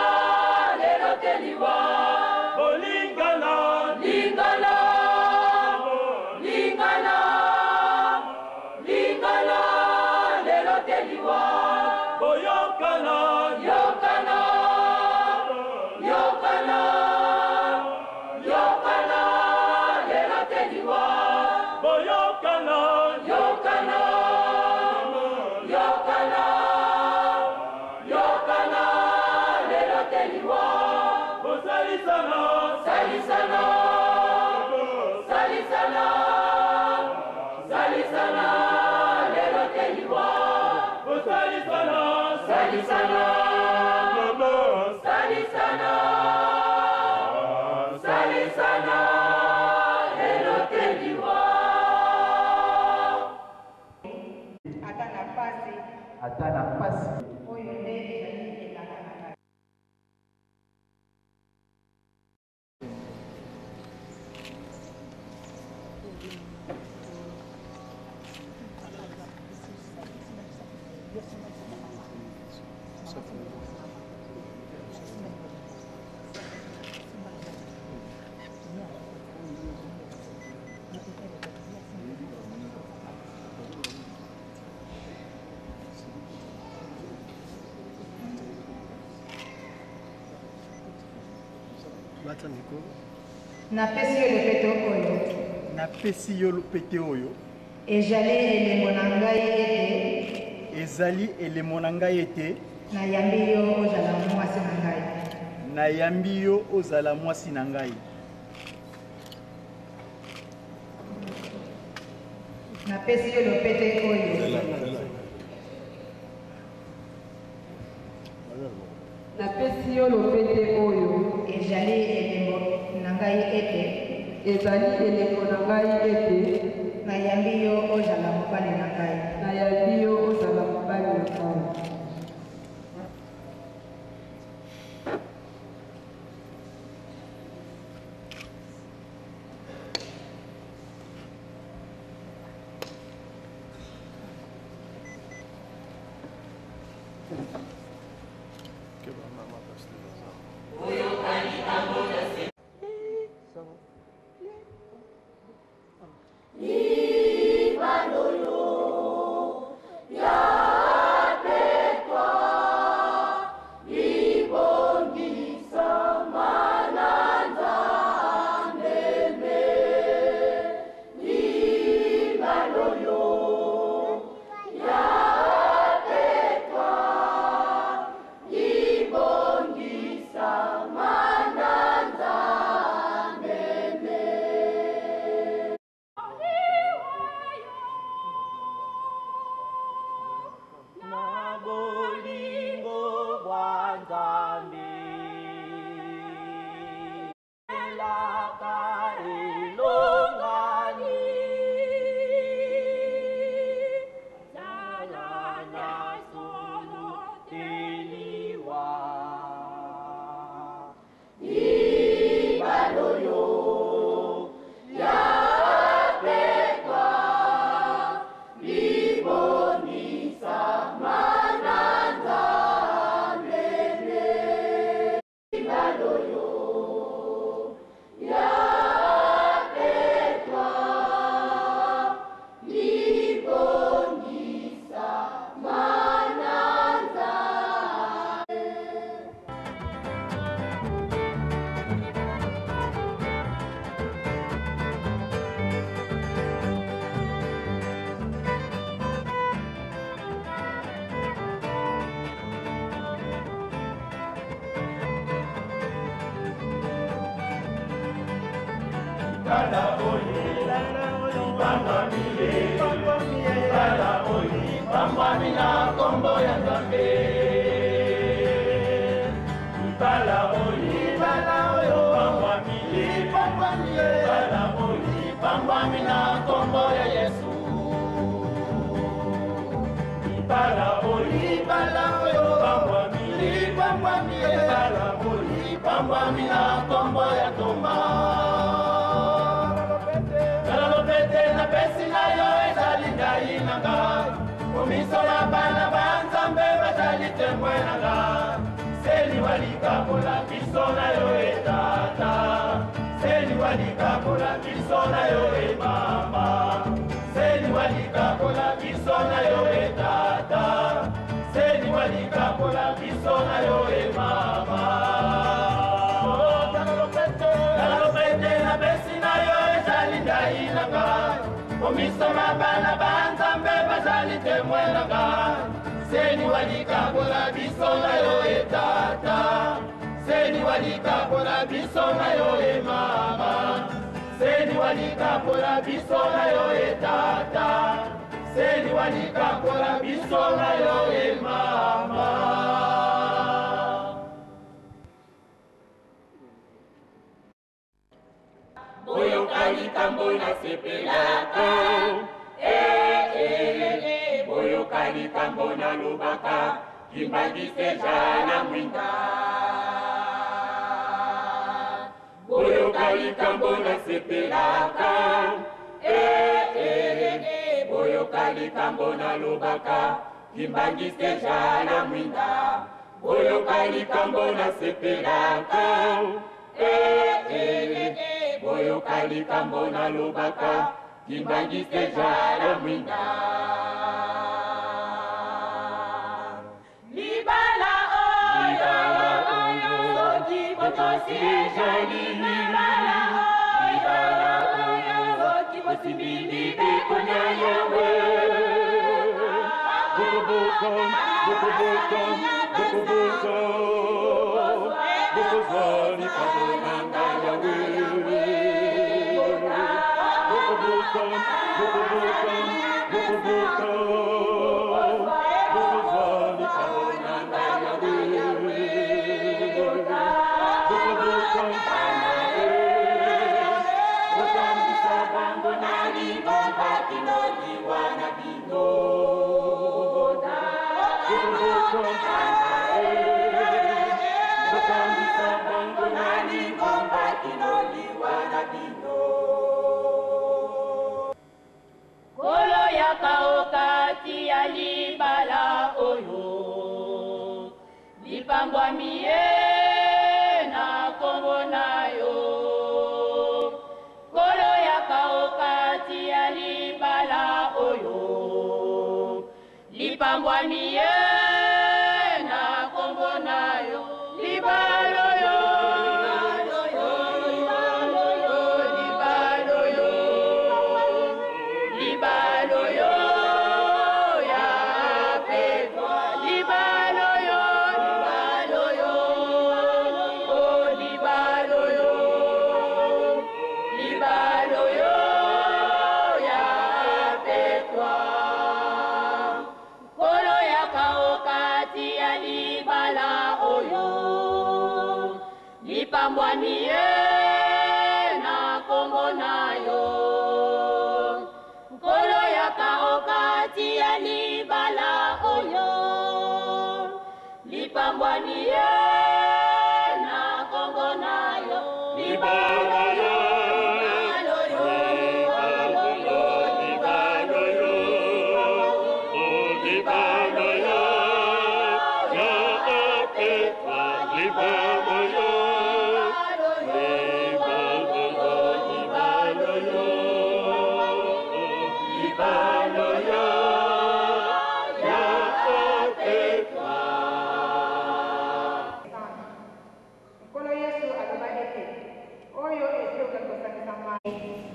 lelo teliwa Bolingana lingana lingana lingana lelo teliwa Boyokana yokana yokana yokana lelo teliwa boyokana yokana yokana yokana lelo teliwa bosalisana salisana salisana salisana lelo teliwa bosalisana salisana salisana salisana lelo teliwa ata na pasi oyo nde ezali elaka na ngai napesi yo lopete oyo ezali elembo na ngai ete nayambi yo ozala mwasi na ngai napesi yo lopete oyo ezali elembo na ngai ete nayambi yo ozala mobali na ngai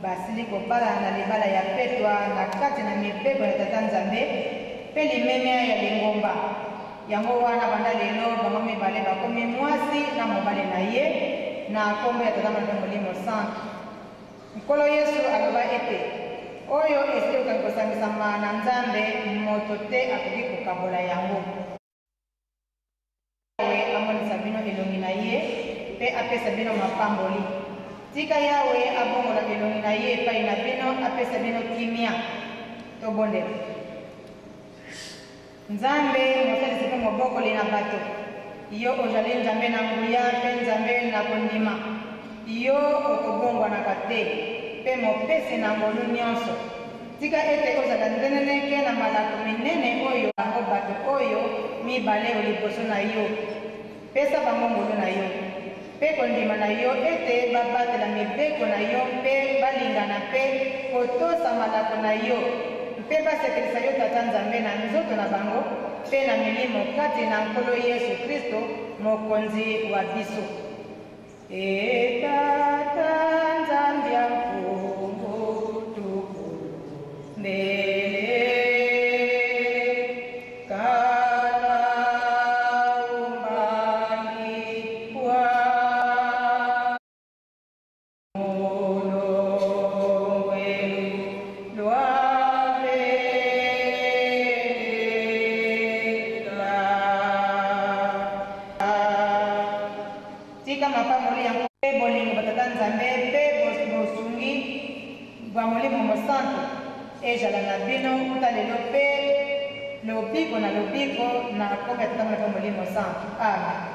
basili kobala na libala ya petwa na kati na mibeko ya tata nzambe mpe limemea ya lingomba yango wana banda lelo bango mibale bakomi mwasi na mobale na ye na kombo ya tata mpe molimo centre nkolo yesu aloba ete oyo esi okangi kosangisama na nzambe moto te akoki kokabola yango. Yawe amonisa bino elongi na ye mpe apesa bino mapamboli. Tika Yawe abongola elongi na ye epai na bino apesa bino kimia tobondela. Nzambe mosalisi mpe mobokoli na bato, yo ozali nzambe na nguya mpe nzambe na kondima, yo okobongwanaka te mpe mopesi na ngolu nyonso. Tika ete ozala ndeneneke na malako minene oyo bango bato oyo mibale liboso na yo. Pesa bango ngolu na yo mpe kondima na yo ete babatela mibeko na yo mpe balingana mpe kotosa malako na yo mpe basekelisa yo tata nzambe na nzoto na bango mpe na milimo kati na nkolo Yesu Kristo mokonzi wa biso. Tata nzambe ya mpungu tuku mbele kala umbangi wa ezala na bino kuta lelo mpe lobiko na lobiko na kombe atanga na Molimo Santo. Amen.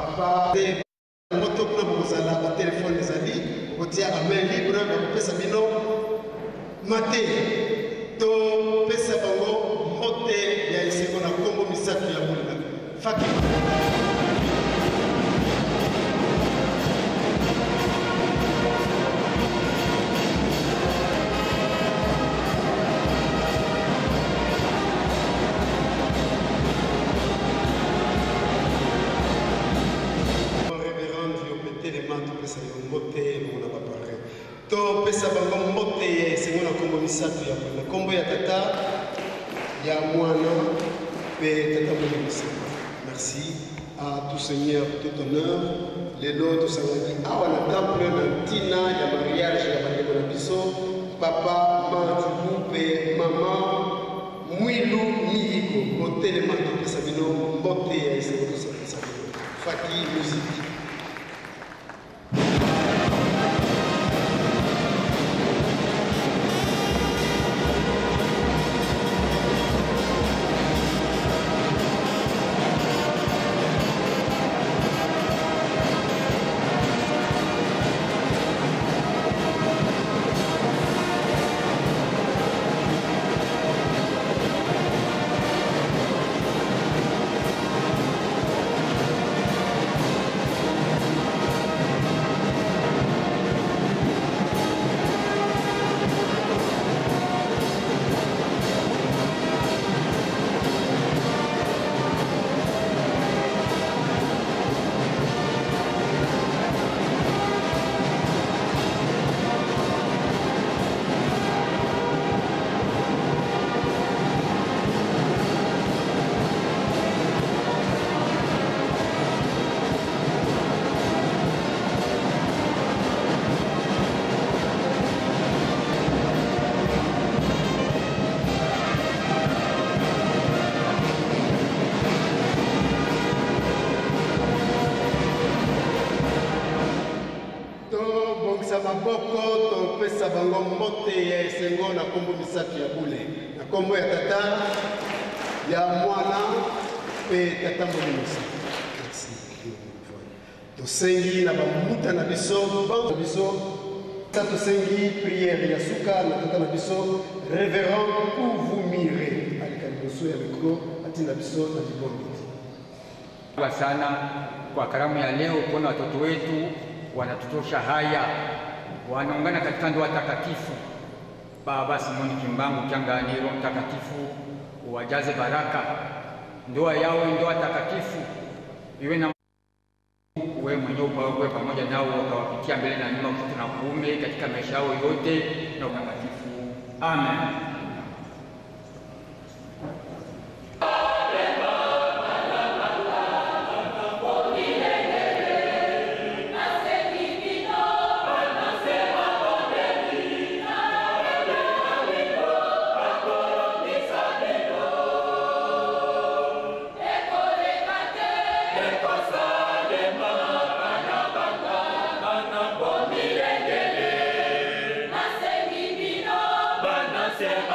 papa moto kuna bozala ba téléphone ezali kotia a main libre ba kopesa bino mate to pesa bango mote ya esengo na kombo misato ya bule faki to pesa bango mbote ye sengo na kombo misato ya bule kombo ya tata ya mwana pe tata molisa. Merci à tout Seigneur, tout honneur. Les lots, tout ça, awa na temple na ntina ya mariage ya bandeko na biso papa Mantubu pe mama Mwilu Miliko botelema to pesa bino mbote ya sengo to sa Faki musique. Maboko to pesa bango mbote ya esengo na kombo misato ya bule na kombo ya tata ya mwana pe tata molisa. Merci. To sengi na bamuta na biso bango biso to sengi prière ya suka na tata na biso révérend Kuvumire alikaliboso ya mikro atina biso na dibombi. Kwa sana kwa karamu ya leo kuona watoto wetu wanatutosha haya wanaungana katika ndoa takatifu. Baba Simoni Kimbangu Kyangani, Roho Mtakatifu wajaze baraka ndoa yao, ndoa takatifu iwe na wewe mwenyewe uwe pamoja nao, wakawapitia mbele na nyuma, kushoto na kuume, katika maisha yao yote na utakatifu. Amen. Say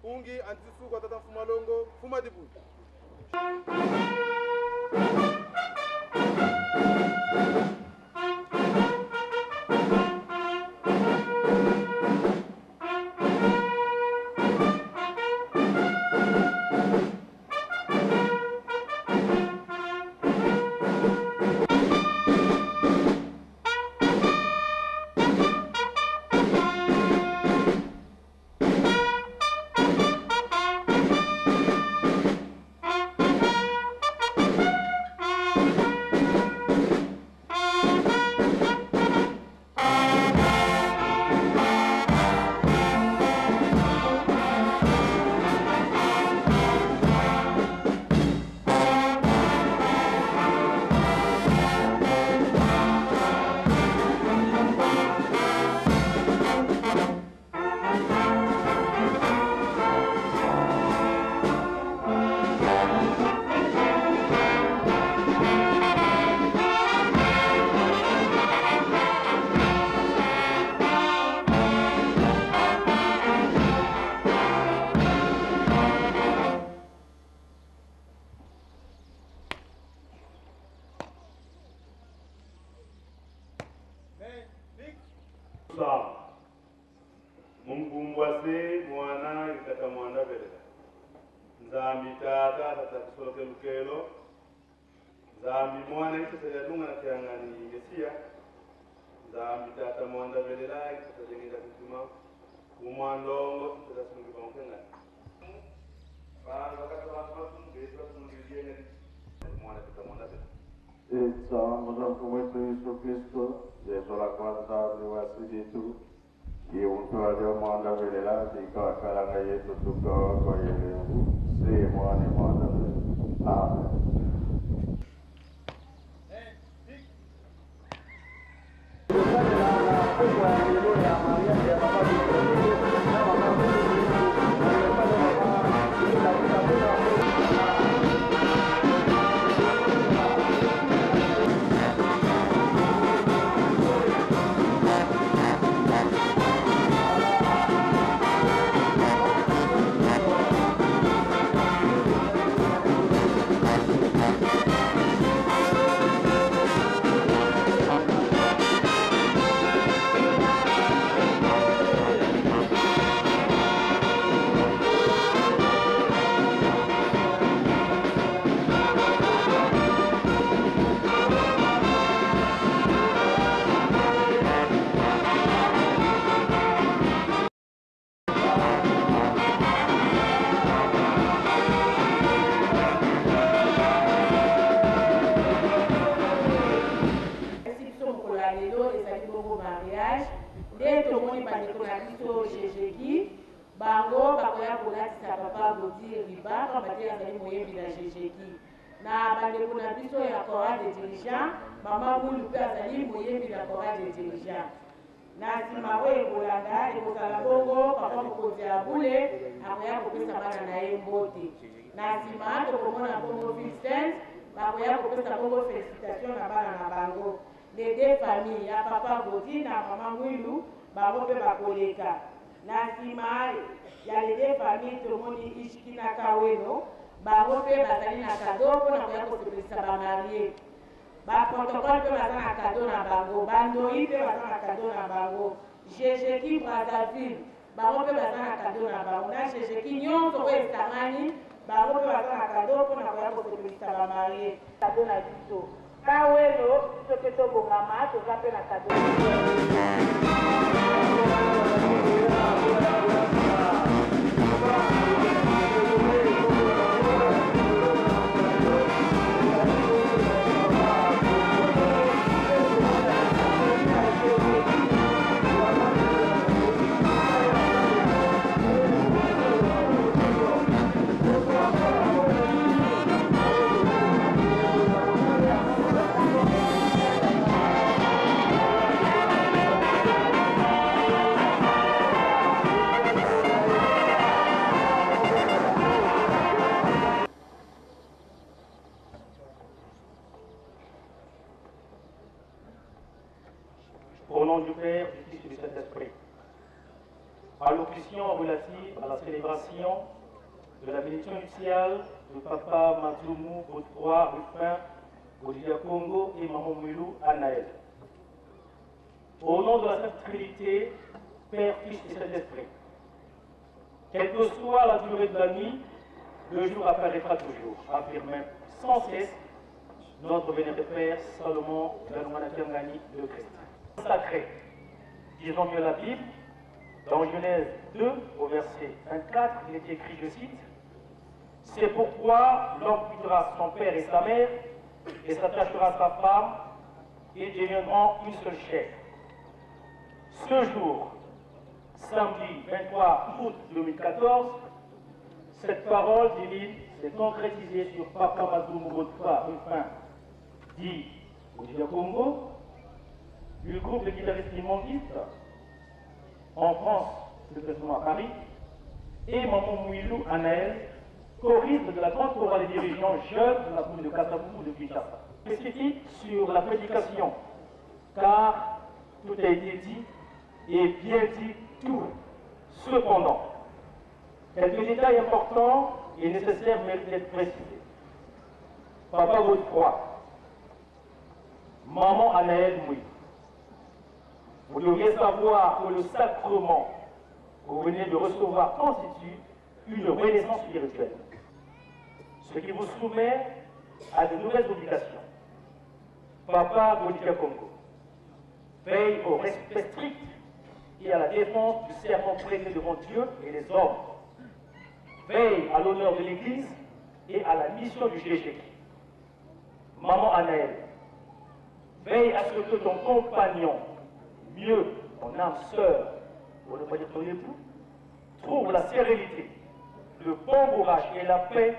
Ungi antisuku kwa tata fuma longo, fuma dibu. Mungumwase mwana itaka mwanda belela. Nzambi tata tatakusoke mkelo. Nzambi mwana itaka lunga na kiangani mesia. Nzambi tata mwanda belela itaka jengida kutuma. Umwandongo itaka sungi bangkenga. Bana wakati watu mbesa sungi jenge mwana itaka mwanda belela. Mwana kumwetu Yesu Kristo, Yesu la kwanza niwasidi tu. Untuk ada mwana belela tika kalanga Yesu tuka kwa yelewu se mwana amen. nde tomoni bandeko na biso GGK bango bakoya kolatisa papa Godi riba pamba te azali moyebi na GGK na bandeko na biso ya chorale de dirigeant mama Mwulu mpe azali moyebi na chorale de dirigeant na nsima oyo ekolanda ekozala bongo papa mokonzi ya bule akoya kopesa bana na ye mbote na nsima tokomona bongo Vincent bakoya kopesa bongo félicitation na bana na bango les deux familles ya papa Godi na mama Mwulu bango mpe bakoleka na nsima ya les deux familles tomoni Ishiki na Kaweno bango mpe bazali na kado mpona koya kosepelisa bamarie baprotokole mpe baza na kado na bango bandoi mpe baza na kado na bango GGK Brazzaville bango mpe baza na kado na bango na GGK nyonso oyo esangani bango mpe baza na kado mpona koya kosepelisa bamarie kado na biso Kaweno biso mpe tobongama toza mpe na kado Au nom du Père, du Fils et du Saint-Esprit. Allocution relative à la célébration de la bénédiction nuptiale de Papa Mazumu Godefroy Rufin Godilia Congo et Maman Mwulu Anaël. Au nom de la Sainte Trinité, Père, Fils et Saint-Esprit. Quelle que soit la durée de la nuit, le jour apparaîtra toujours, affirmant sans cesse notre vénéré Père Salomon Ganouana-Tiangani de Christ. Sacré, disons mieux la Bible, dans Genèse 2, au verset 24, il est écrit, je cite, « C'est pourquoi l'homme quittera son père et sa mère, et s'attachera à sa femme, et deviendront une seule chair. » Ce jour, samedi 23 août 2014, cette parole divine s'est concrétisée sur Papa Mazumu Godefroy Rufin, dit Godilia Congo, du groupe de guitaristes immongistes en France, plus précisément à Paris, et Maman Mwulu Anaël, choriste de la grande chorale des dirigeants jeunes de la commune de Kasavubu de Kinshasa. Spécifique sur la prédication, car tout a été dit et bien dit tout. Cependant, quelques détails importants et nécessaires méritent d'être précisés. Papa Godefroy, Maman Anaël Mwulu, vous devriez savoir que le sacrement que vous venez de recevoir constitue une renaissance spirituelle, ce qui vous soumet à de nouvelles obligations. Papa Godilia Congo veille au respect strict et à la défense du serment prêté devant Dieu et les hommes, veille à l'honneur de l'Église et à la mission du GGK. Maman Anaël, veille à ce que ton compagnon, mieux, ton âme sœur, pour ne pas dire ton époux, trouve la sérénité, le bon courage et la paix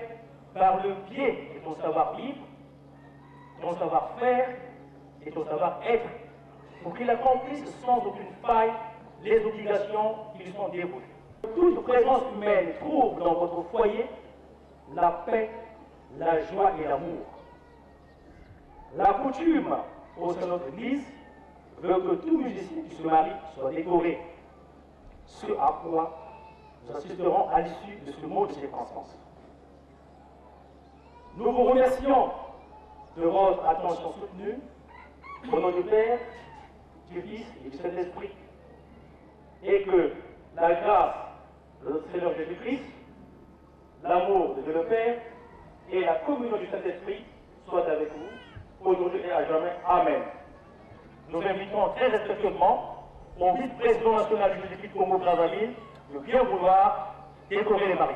par le biais de ton savoir-vivre, ton savoir-faire et ton savoir-être, pour qu'il accomplisse sans aucune faille les obligations qui lui sont dévolues. Toute présence humaine trouve dans votre foyer la paix, la joie et l'amour. La coutume au sein de notre Église veut que tout musicien qui se marie soit décoré, ce à quoi nous assisterons à l'issue de ce mot de circonstance. Nous vous remercions de votre attention soutenue au nom du Père, du Fils et du Saint-Esprit, et que la grâce de notre Seigneur Jésus-Christ, l'amour de Dieu le Père et la communion du Saint-Esprit soient avec vous, aujourd'hui et à jamais. Amen. Nous invitons très respectueusement au vice-président national du GGK Congo-Brazzaville de bien vouloir décorer les mariés.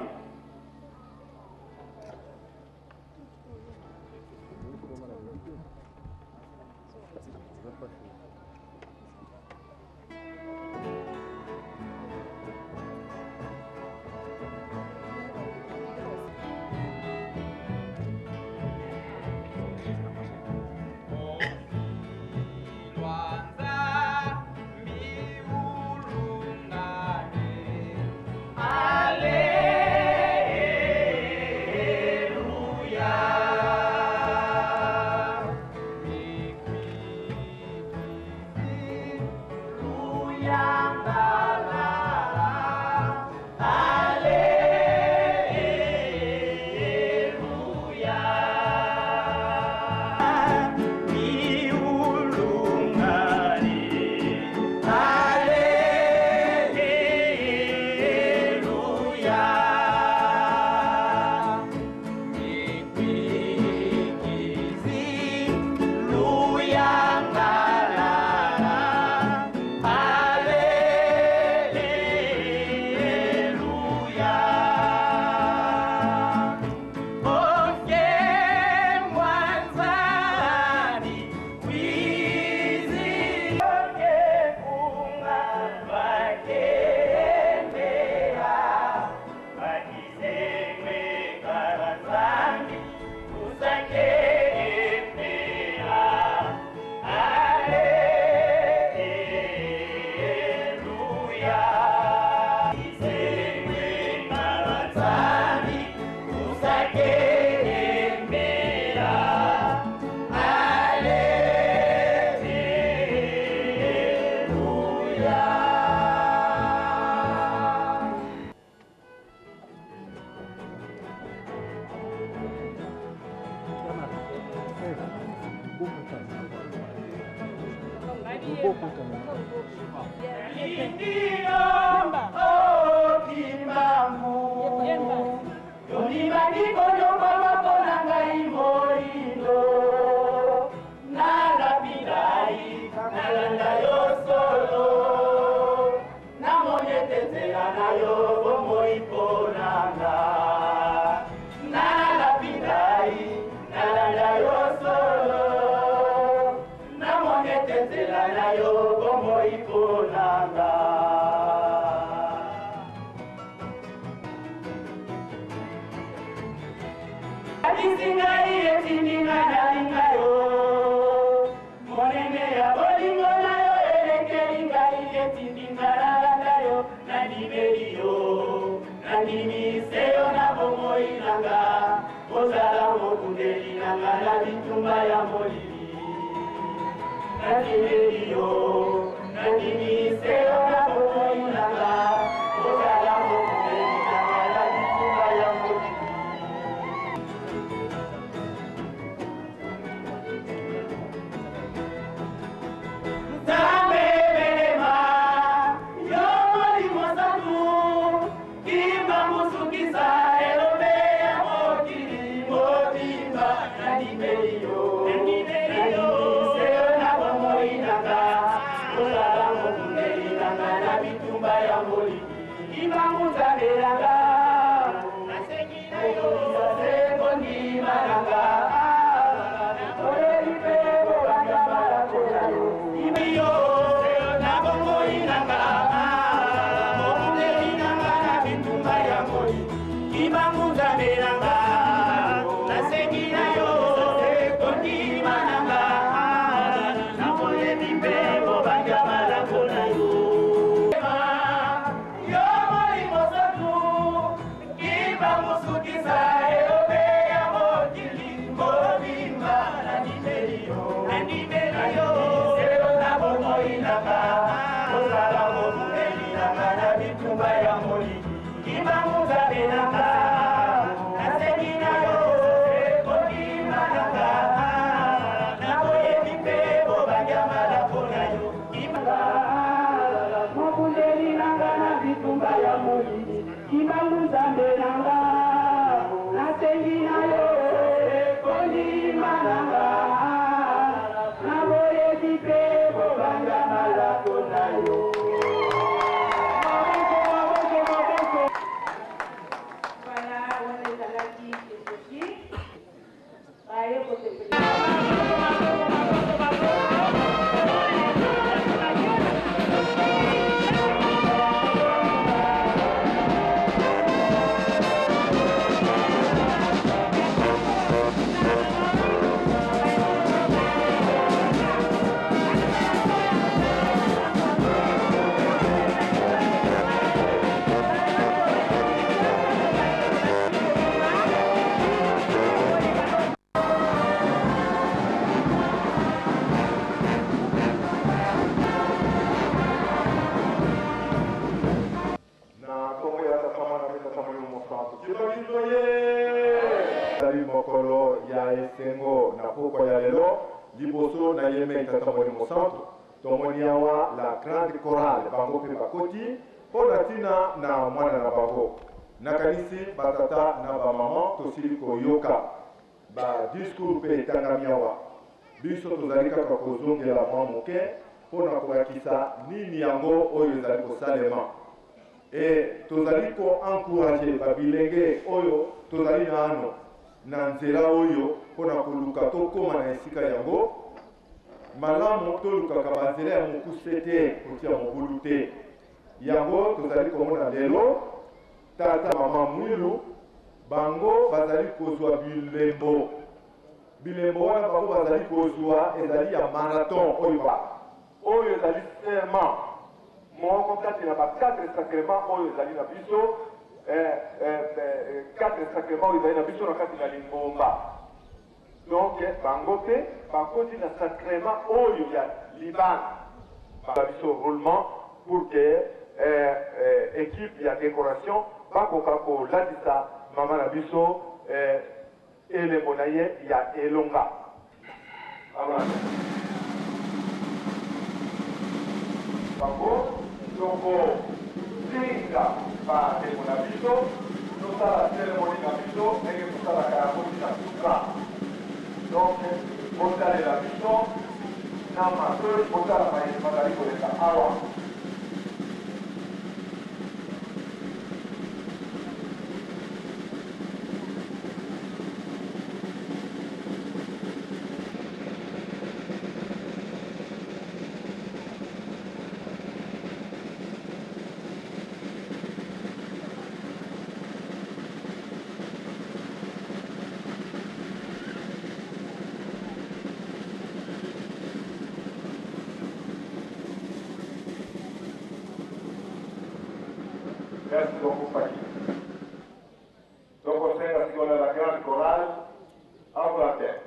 tata molimo centre tomoni awa la grande chorale bango mpe bakoti mpo na ntina na mwana na bango nakanisi batata na bamama tosili koyoka badiscours mpe etangami awa biso tozali kaka kozongela mwa moke mpo na koyakisa nini yango oyo ezali kosalema e tozali koencourage babilenge oyo tozali nano na nzela oyo mpo na koluka tokóma na esika yango malamu tolukaka banzela ya mokuse te kotia mobulu te yango tozali komona lelo tata mama mwilu bango bazali kozwa bilembo wana bango bazali kozwa ezali ya marathon oyo ezali serment moko kati na ba 4 sacrement oyo ezali na biso 4 sacrement oyo ezali na biso na kati na lingomba donc bango mpe bakoti na sacrement oyo ya libana bala biso roulement pour que équipe ya décoration bakoka kolatisa mama na biso elembo na ye ya elonga bango tokotinga bandeko na biso tosala cérémonie na biso ndenge tosalaka yango tina suka donc bosalela biso na matoi bosala mayele bazali koleka awa Merci beaucoup, Fanny. Donc, on sait parce qu'on a la grande chorale en Angleterre.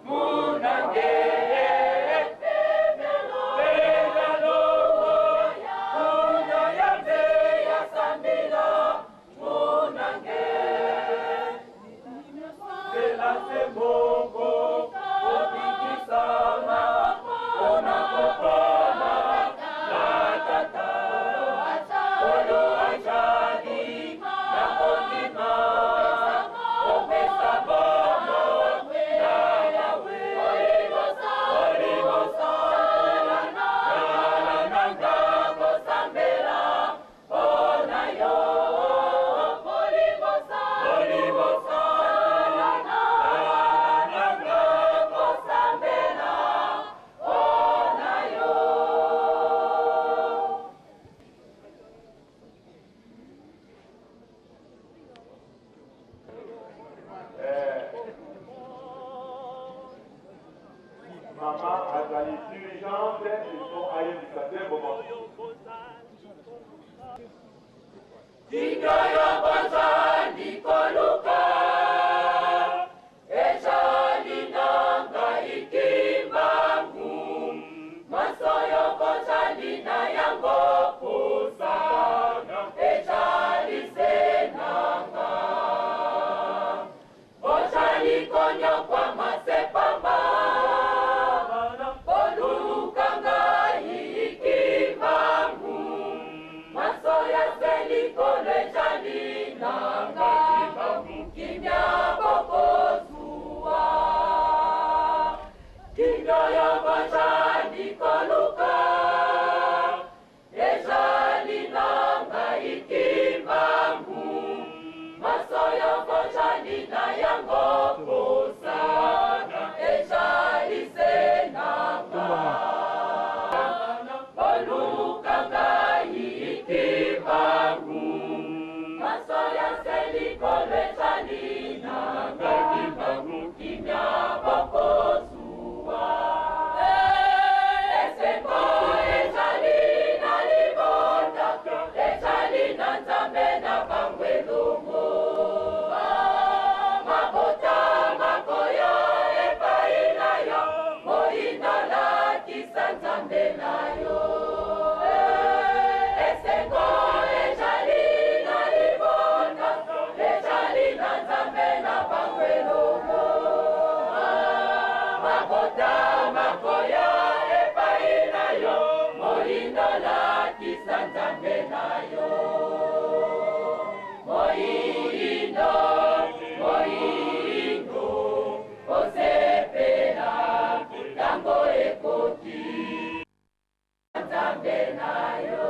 Munange azali dirigeante so ayebisa te moment. Tindoyo bozali koluka, ezali nanga ikimbangu, masoyo bozali na yango posa, ezali senanga, bozali konyo kwa masepamba, koluka ngai ikimbangu, masoya selikolo ezali nanga, kimia bokozua, kindoyo bozali koluka, ezali nanga ikimbangu, masoyo bozali na yango posa, ezali senanga, koluka ngai ikimbangu, masoya selikolo ezali nanga, kimia bokozua, esengo ezali na libota, ezali na nzambe na bango elongo, mabota makoyo epai na yo, moyindo lakisa nzambe na yo, esengo ezali na libota, ezali na nzambe na bango elongo, mabota makoyo epai na yo, moyindo lakisa nzambe na yo, moyindo moyindo osepela ntango ekoti nzambe na yo.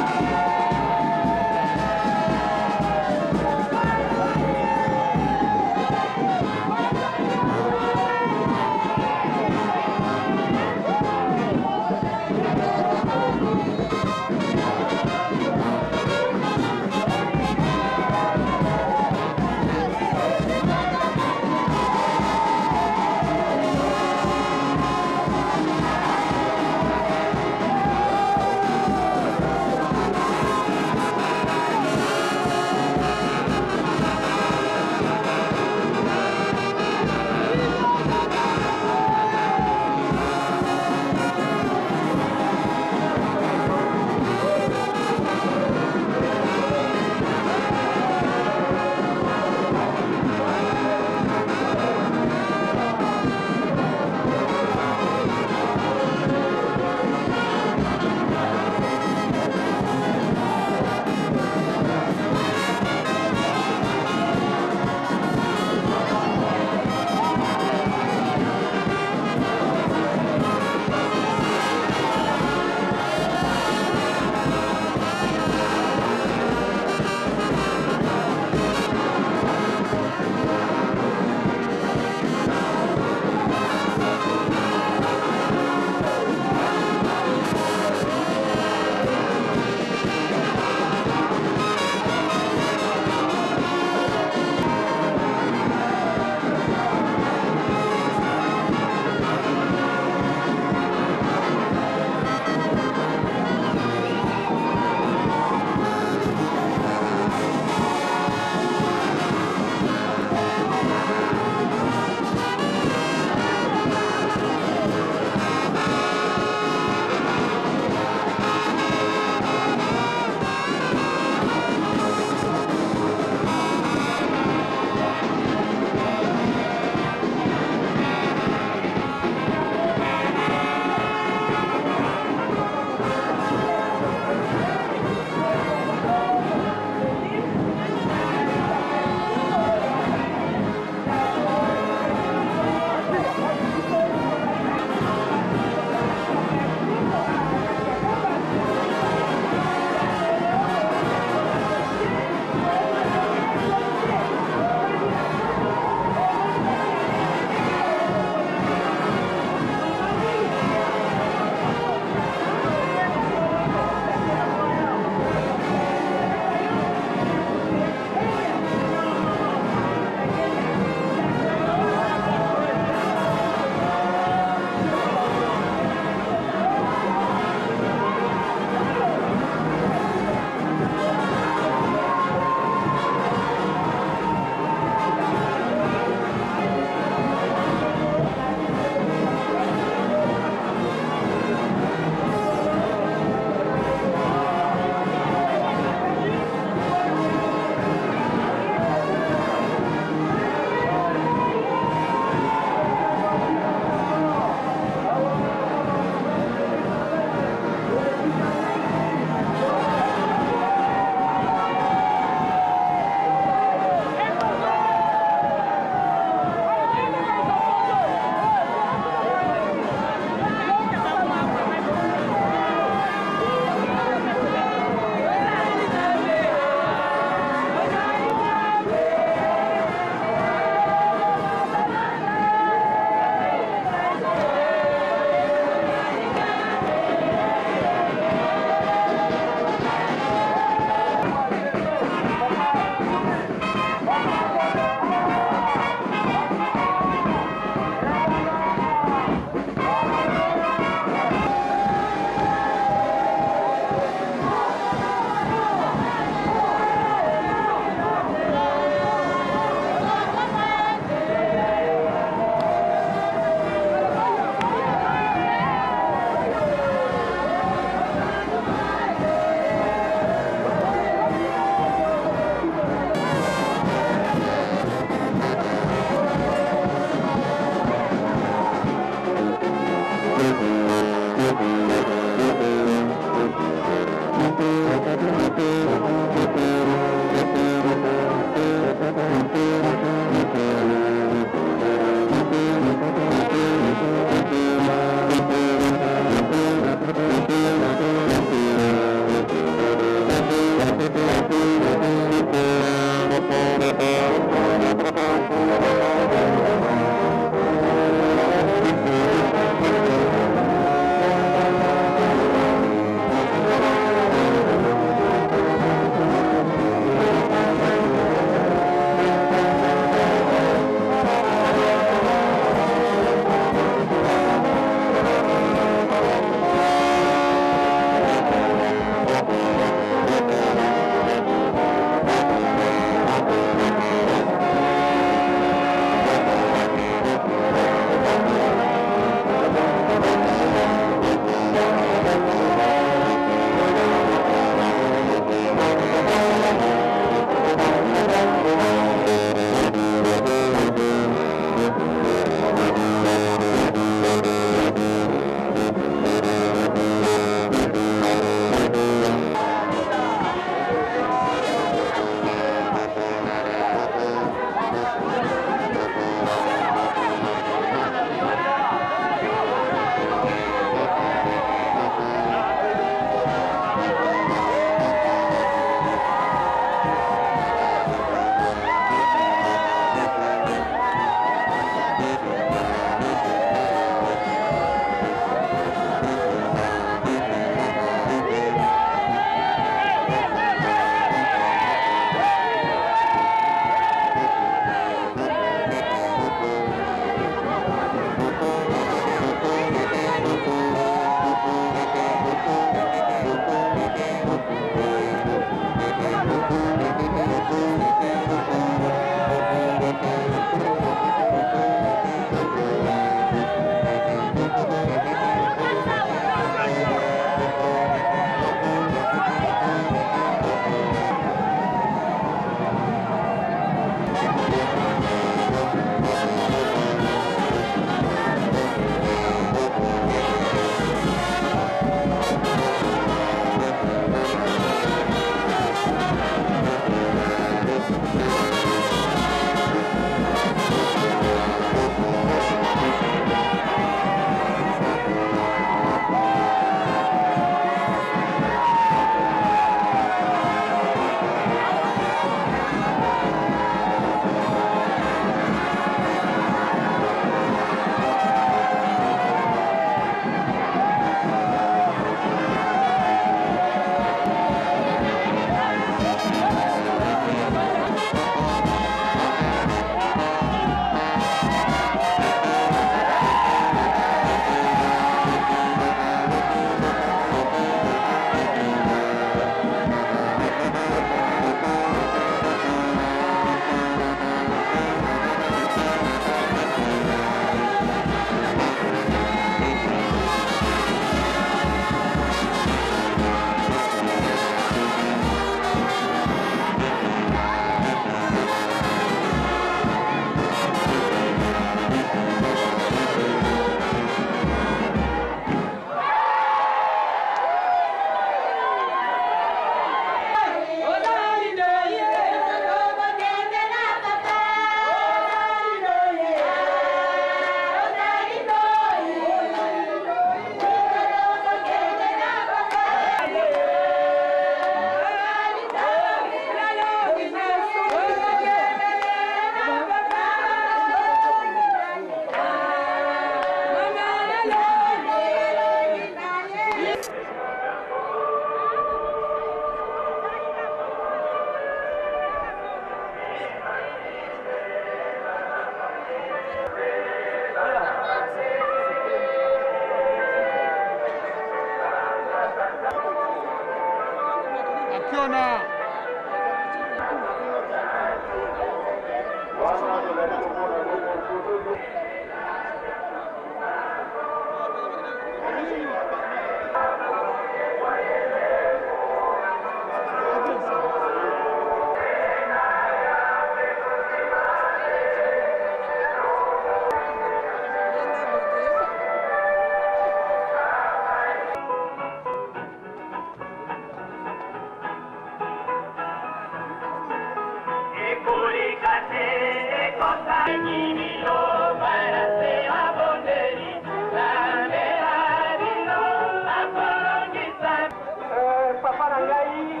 Papa Nangai,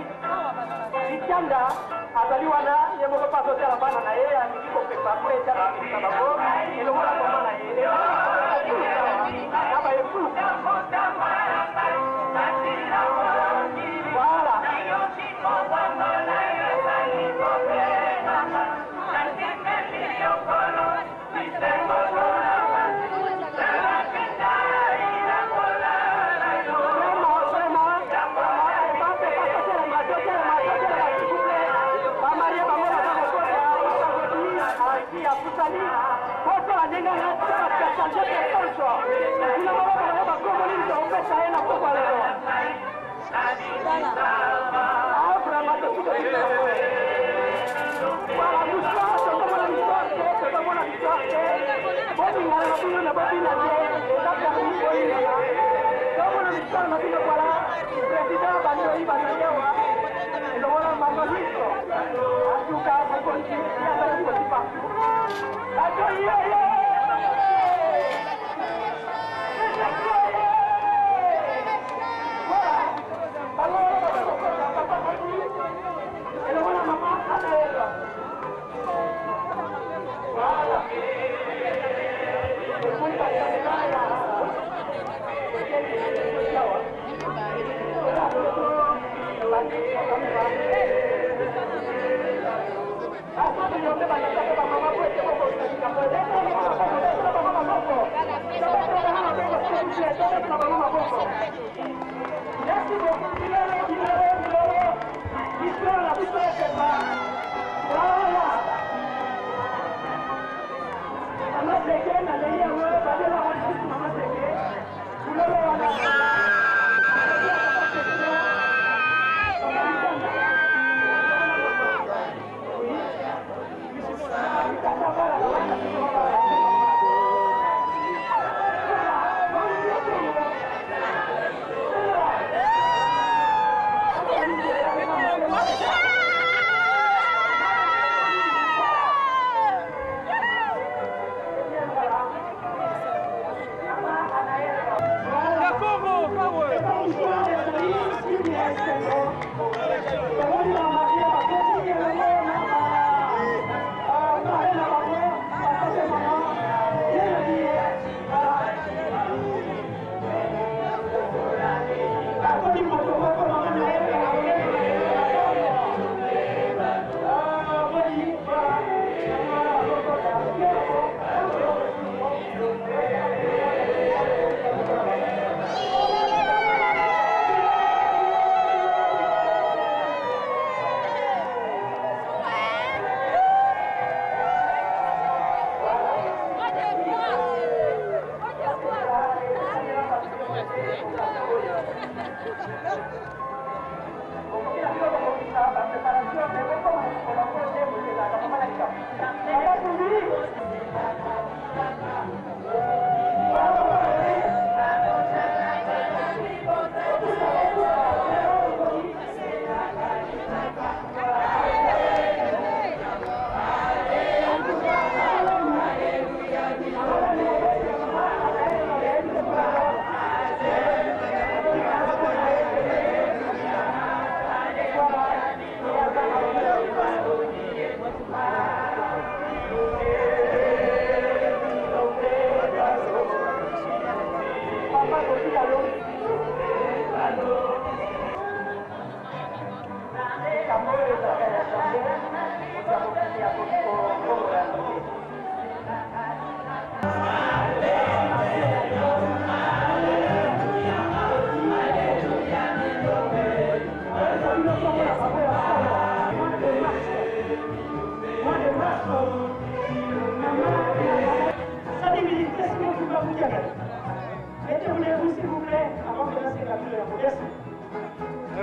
Ichanda, Ataliwana, Yamoko Paso Terabana, and Nico Pepa, Tabako, and the Mora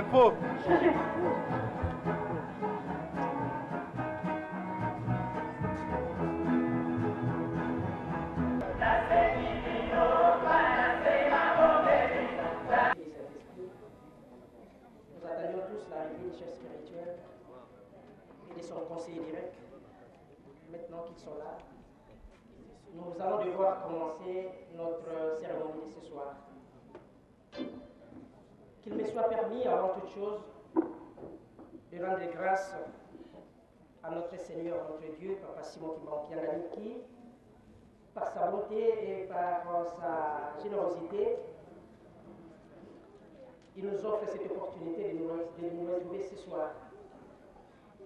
Info. Nous attendions tous l'arrivée des chefs spirituels et de son conseiller direct. Maintenant qu'ils sont là, nous allons devoir commencer notre cérémonie de ce soir. Qu'il me soit permis, avant toute chose, de rendre grâce à notre Seigneur, notre Dieu, Papa Simon Kimbangu, qui, par sa bonté et par sa générosité, il nous offre cette opportunité de nous retrouver ce soir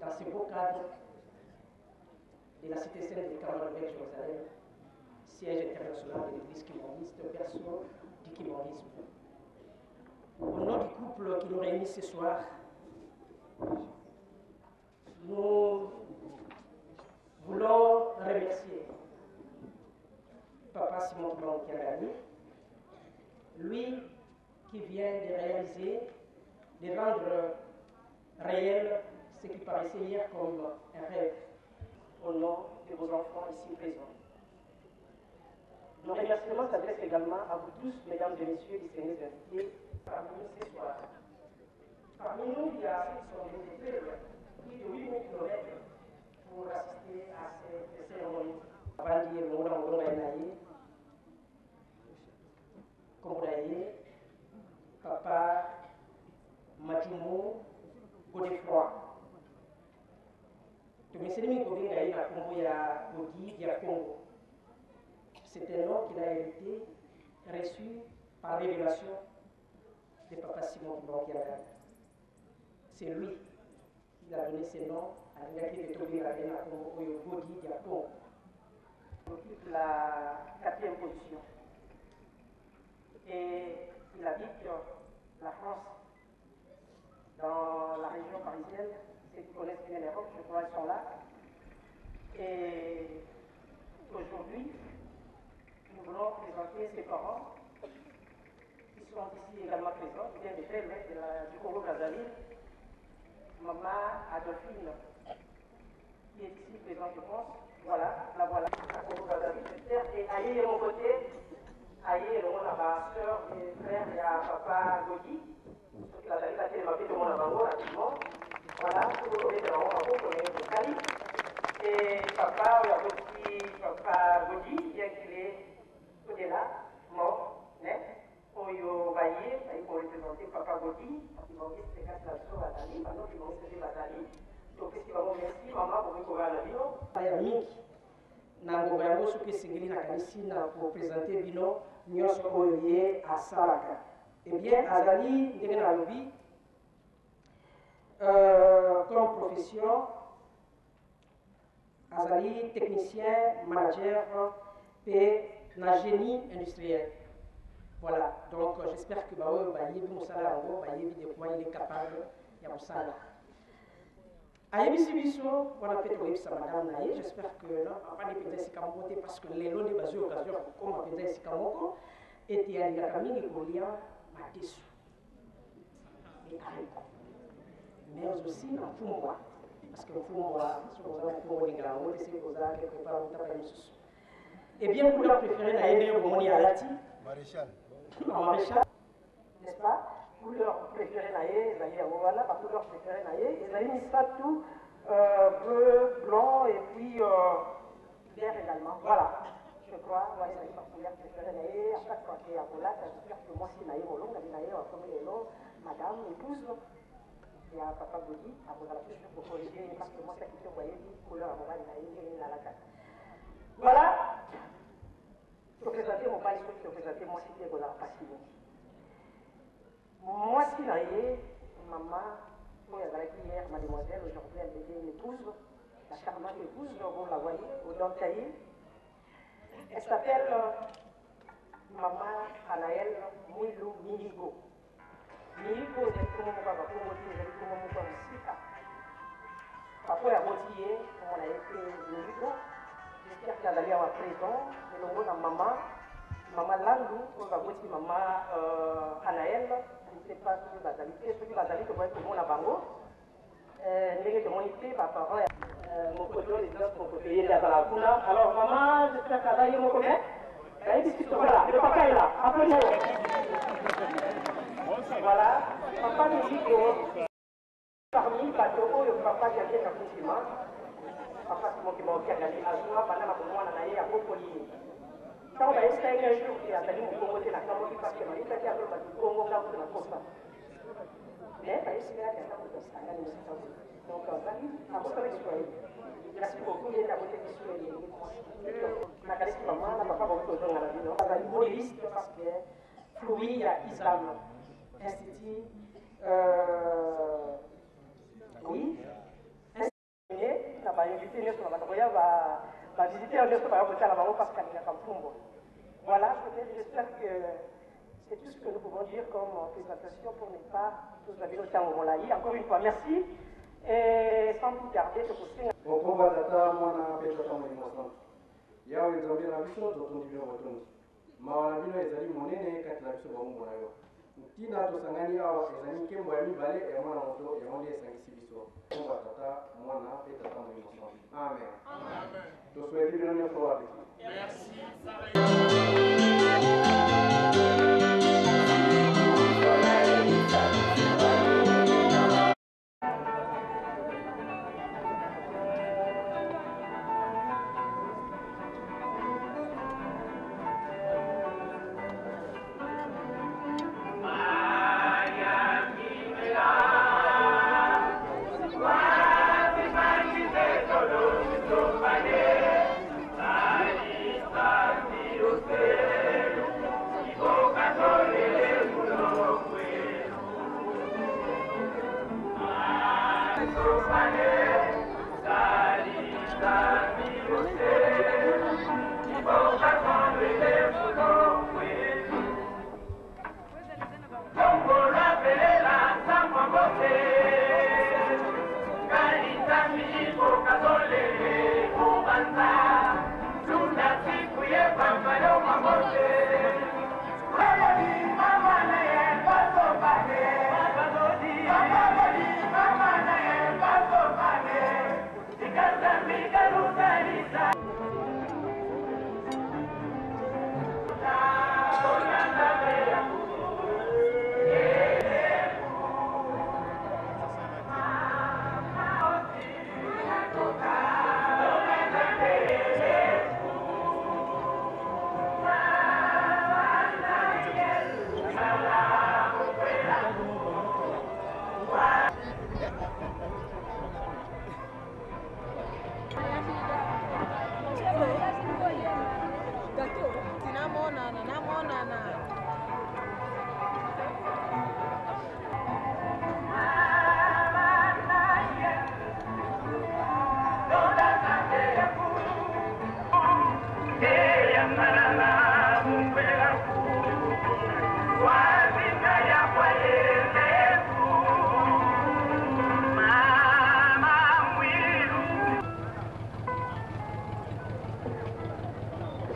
dans ce beau cadre de la cité sainte de Cameroun-Avec Jérusalem, siège international de l'Église kimbanguiste, berceau du kimbanguisme. Au nom du couple qui nous réunit ce soir, nous voulons remercier Papa Simon Kimbangu, lui qui vient de réaliser, de rendre réel ce qui paraissait hier comme un rêve, au nom de vos enfants ici présents. Nos remerciements s'adressent également à vous tous, mesdames et messieurs, distingués invités, parmi nous ce soir. Parmi nous, il y a ceux qui sont venus de plus de 8 000 km pour assister à cette cérémonie. Avant de dire le mot Kombodaye, Papa Matjumo Godefroy. C'est un nom qu'il a hérité, reçu par révélation de Papa Simon Kimbangu. C'est lui qui a donné ce nom à l'Université de Tobi Radena Congo Godi Diakongo. Il occupe la 4e position. Et il habite la France, dans la région parisienne. Ceux qui connaissent bien l'Europe, je crois, ils sont là. Et aujourd'hui, nous voulons présenter ses parents, qui sont ici également présents, qui viennent de faire du Congo-Brazzaville, Maman Adolphine, qui est ici présente, je pense. Voilà, la voilà, à Congo-Brazzaville, j'espère. Et Aïe est mon côté. Aïe, le monde a ma soeur, mes frères, il y a Papa Godi. La Zali, la télé m'a fait de mon avant rapidement. Voilà, tout le monde est dans mon avant, comme il Cali. Et Papa, il y a aussi Papa Godi, bien qu'il est là, mort, net. Oyo Baye, il faut représenter Papa Godi. Il m'a dit que c'est la soeur Bazali, maintenant il m'a dit que c'est Bazali. Donc, qu'est-ce qu'il va me merci, maman, pour me couvrir la vie. Nango yango soki esengeli na kanisi na kopresente bino nyonso oyo ye asalaka. Eh bien, azali ndenge nalobi comme profession, azali technicien, manager et na génie industriel. Voilà, donc j'espère que baoyo bayebi mosala yango bayebi de quoi il est capable ya mosala. Ayebisi biso wana pe toyebisa madame na ye, j'espère que afandi mpenza esika moko te parce que lelo nde bazwi occasion ya kokoma mpenza esika moko ete alingaka mingi kolia madesu ekaleko mais aussi na mfumbwa parce que mfumbwa soki oza mfumbwa olingaka yango te soki oza quelque part otapa lisusu. Et bien couleur préférée na ye ndenge bomoni alati maréchal, n'est-ce pas? Couleur préférée naïe, voilà, ma couleur préférée naïe, et mis ça tout bleu, blanc et puis vert également. Voilà, je crois, voilà, c'est ma couleur préférée naïe. À chaque fois qu'il y a un lac, j'espère que moi aussi naïe, mon long, naïe, on va comme les noms, madame, épouse, il y a Papa Godi, à vous la touche pour corriger, parce que moi, c'est que vous voyez, couleur à mon naïe, et la lac. Voilà, je vais présenter mon bail, je vais présenter mon site de la Passivie. Moi, si là, maman, moi, il hier, mademoiselle, aujourd'hui, elle était une épouse, la charmante épouse, vous la voyez, au dentaillé. Elle s'appelle Maman Anaël Mwilou Minigo. Minigo, c'est comment on va dire, c'est comment on va dire. Papa a motivé, on a été Minigo. J'espère qu'elle allait avoir présent, et le mot de maman, Maman Landou, on va dire Maman Anaël. Je ne sais pas ce que Bazali fait, ce que Bazali peut être mon abango. Les communautés, ma parole, mon côté, les autres, mon côté, il y a dans la Kuna. Alors, maman, j'espère qu'elle a eu mon côté. Voilà, le papa est là, appelez-moi. Voilà, papa me dit que parmi les bateaux, le papa qui a fait un compliment, papa, c'est moi qui m'a gagné à joie, pendant ma commande, on a eu un bango polini ntango bayebisaki un jour ke azali mokongo te na kamboki parce que bayebisaki aloba likongo ngambo na kosa mais bayebisaki ata moto asangani mosika donc azali akosala kiswahili merci beaucoup ye nabote kiswahili nakalisi mama na papa bango tozongana bino azali modéliste parce que fluit ya islam institut oui na bainvité nyonso na bato koya bavisiteur nyonso baya kotala bango parce kalingaka mfumbo. Voilà, j'espère que c'est tout ce que nous pouvons dire comme présentation pour ne pas tous la ville au Molaï. Encore une fois, merci. Et sans plus tarder, je vous signe. On va data mwana pesa kama ni mwasantu. Yao nzambia na biso zotundi bino botundi. Mawana bino ezali monene kati na biso bango na yo. Tina tosangani awa ezali nkembo ya mibale ya mwana moto ya monde esangisi biso. On va data mwana pesa kama ni mwasantu. Amen. Amen. Toswedi bino nyonso wapi. Merci.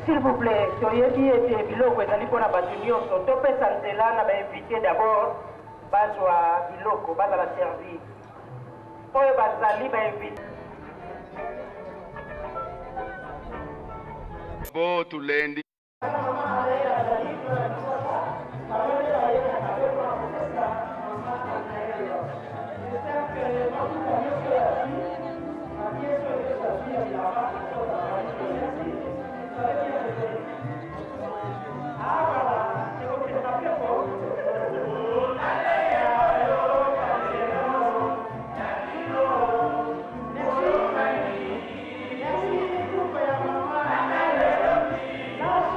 S'il vous plaît, toyebi ete biloko ezali mpona bato nyonso topesa nzela na bainvité d'abord bazwa biloko bazala servi oyo bazali bainvité bo tulendi Merci.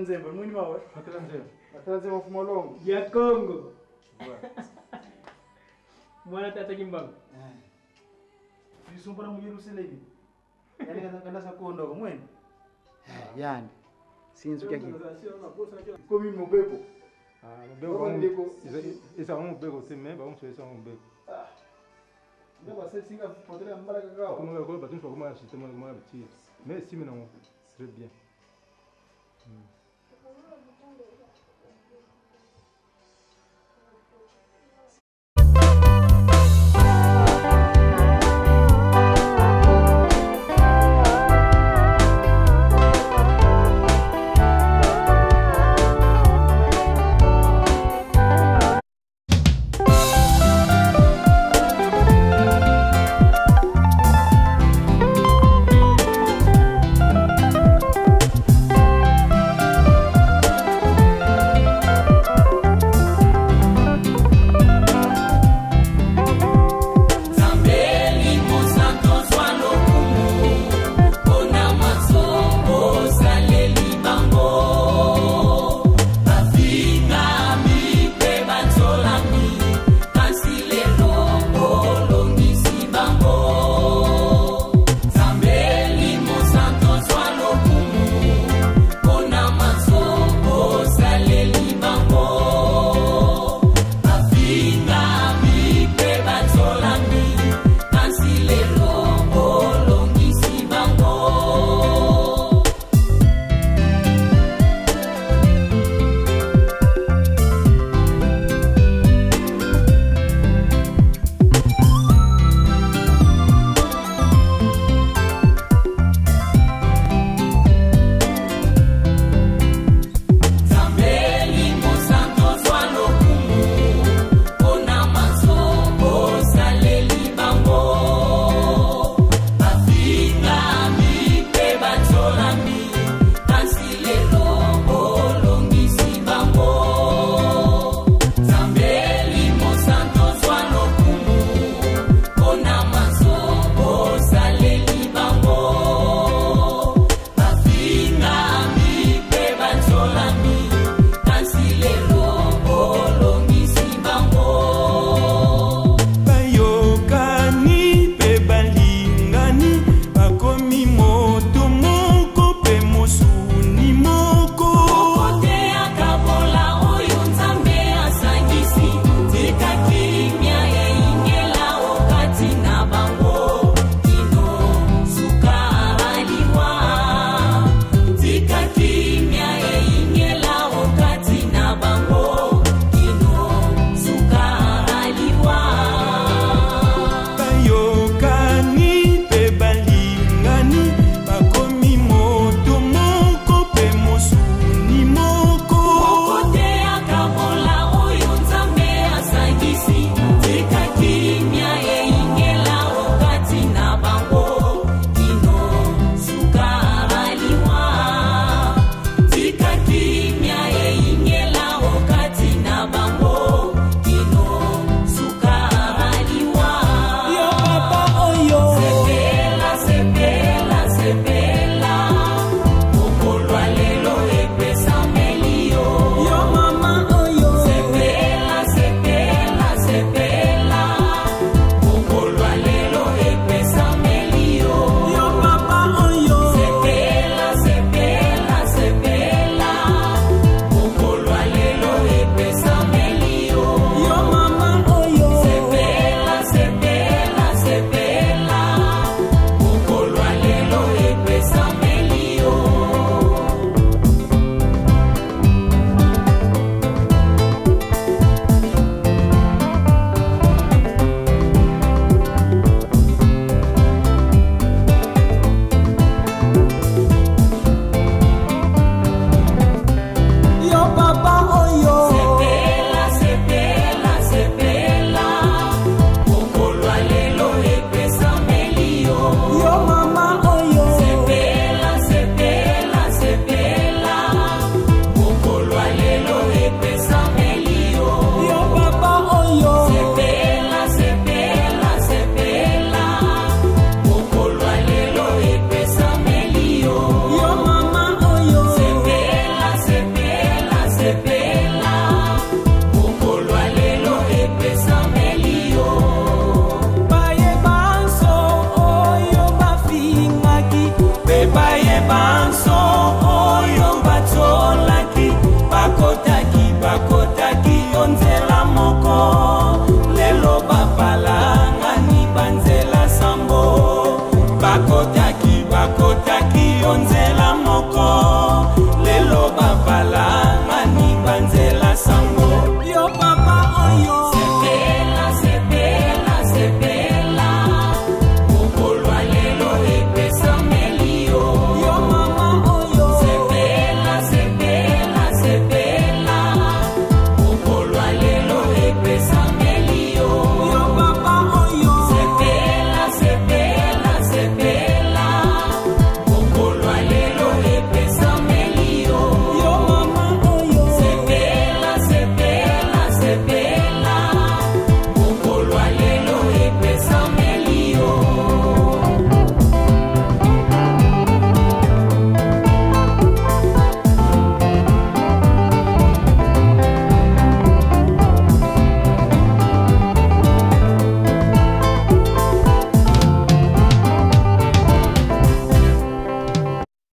nzembe mwini mawe. Matela nzembe mfumo longo. Ya Congo. Mwana tata kimbangu. Yisumbana mu Yerusalemu. Yani kana sa kondo mwene. Yani. Sinzu kyaki. Komi mobeko. Mobeko isa mobeko sime ba umso isa mobeko. Ndaba se singa potela mbala kakao. Comme ko ba tunso kuma système kuma petit. Mais si maintenant très bien.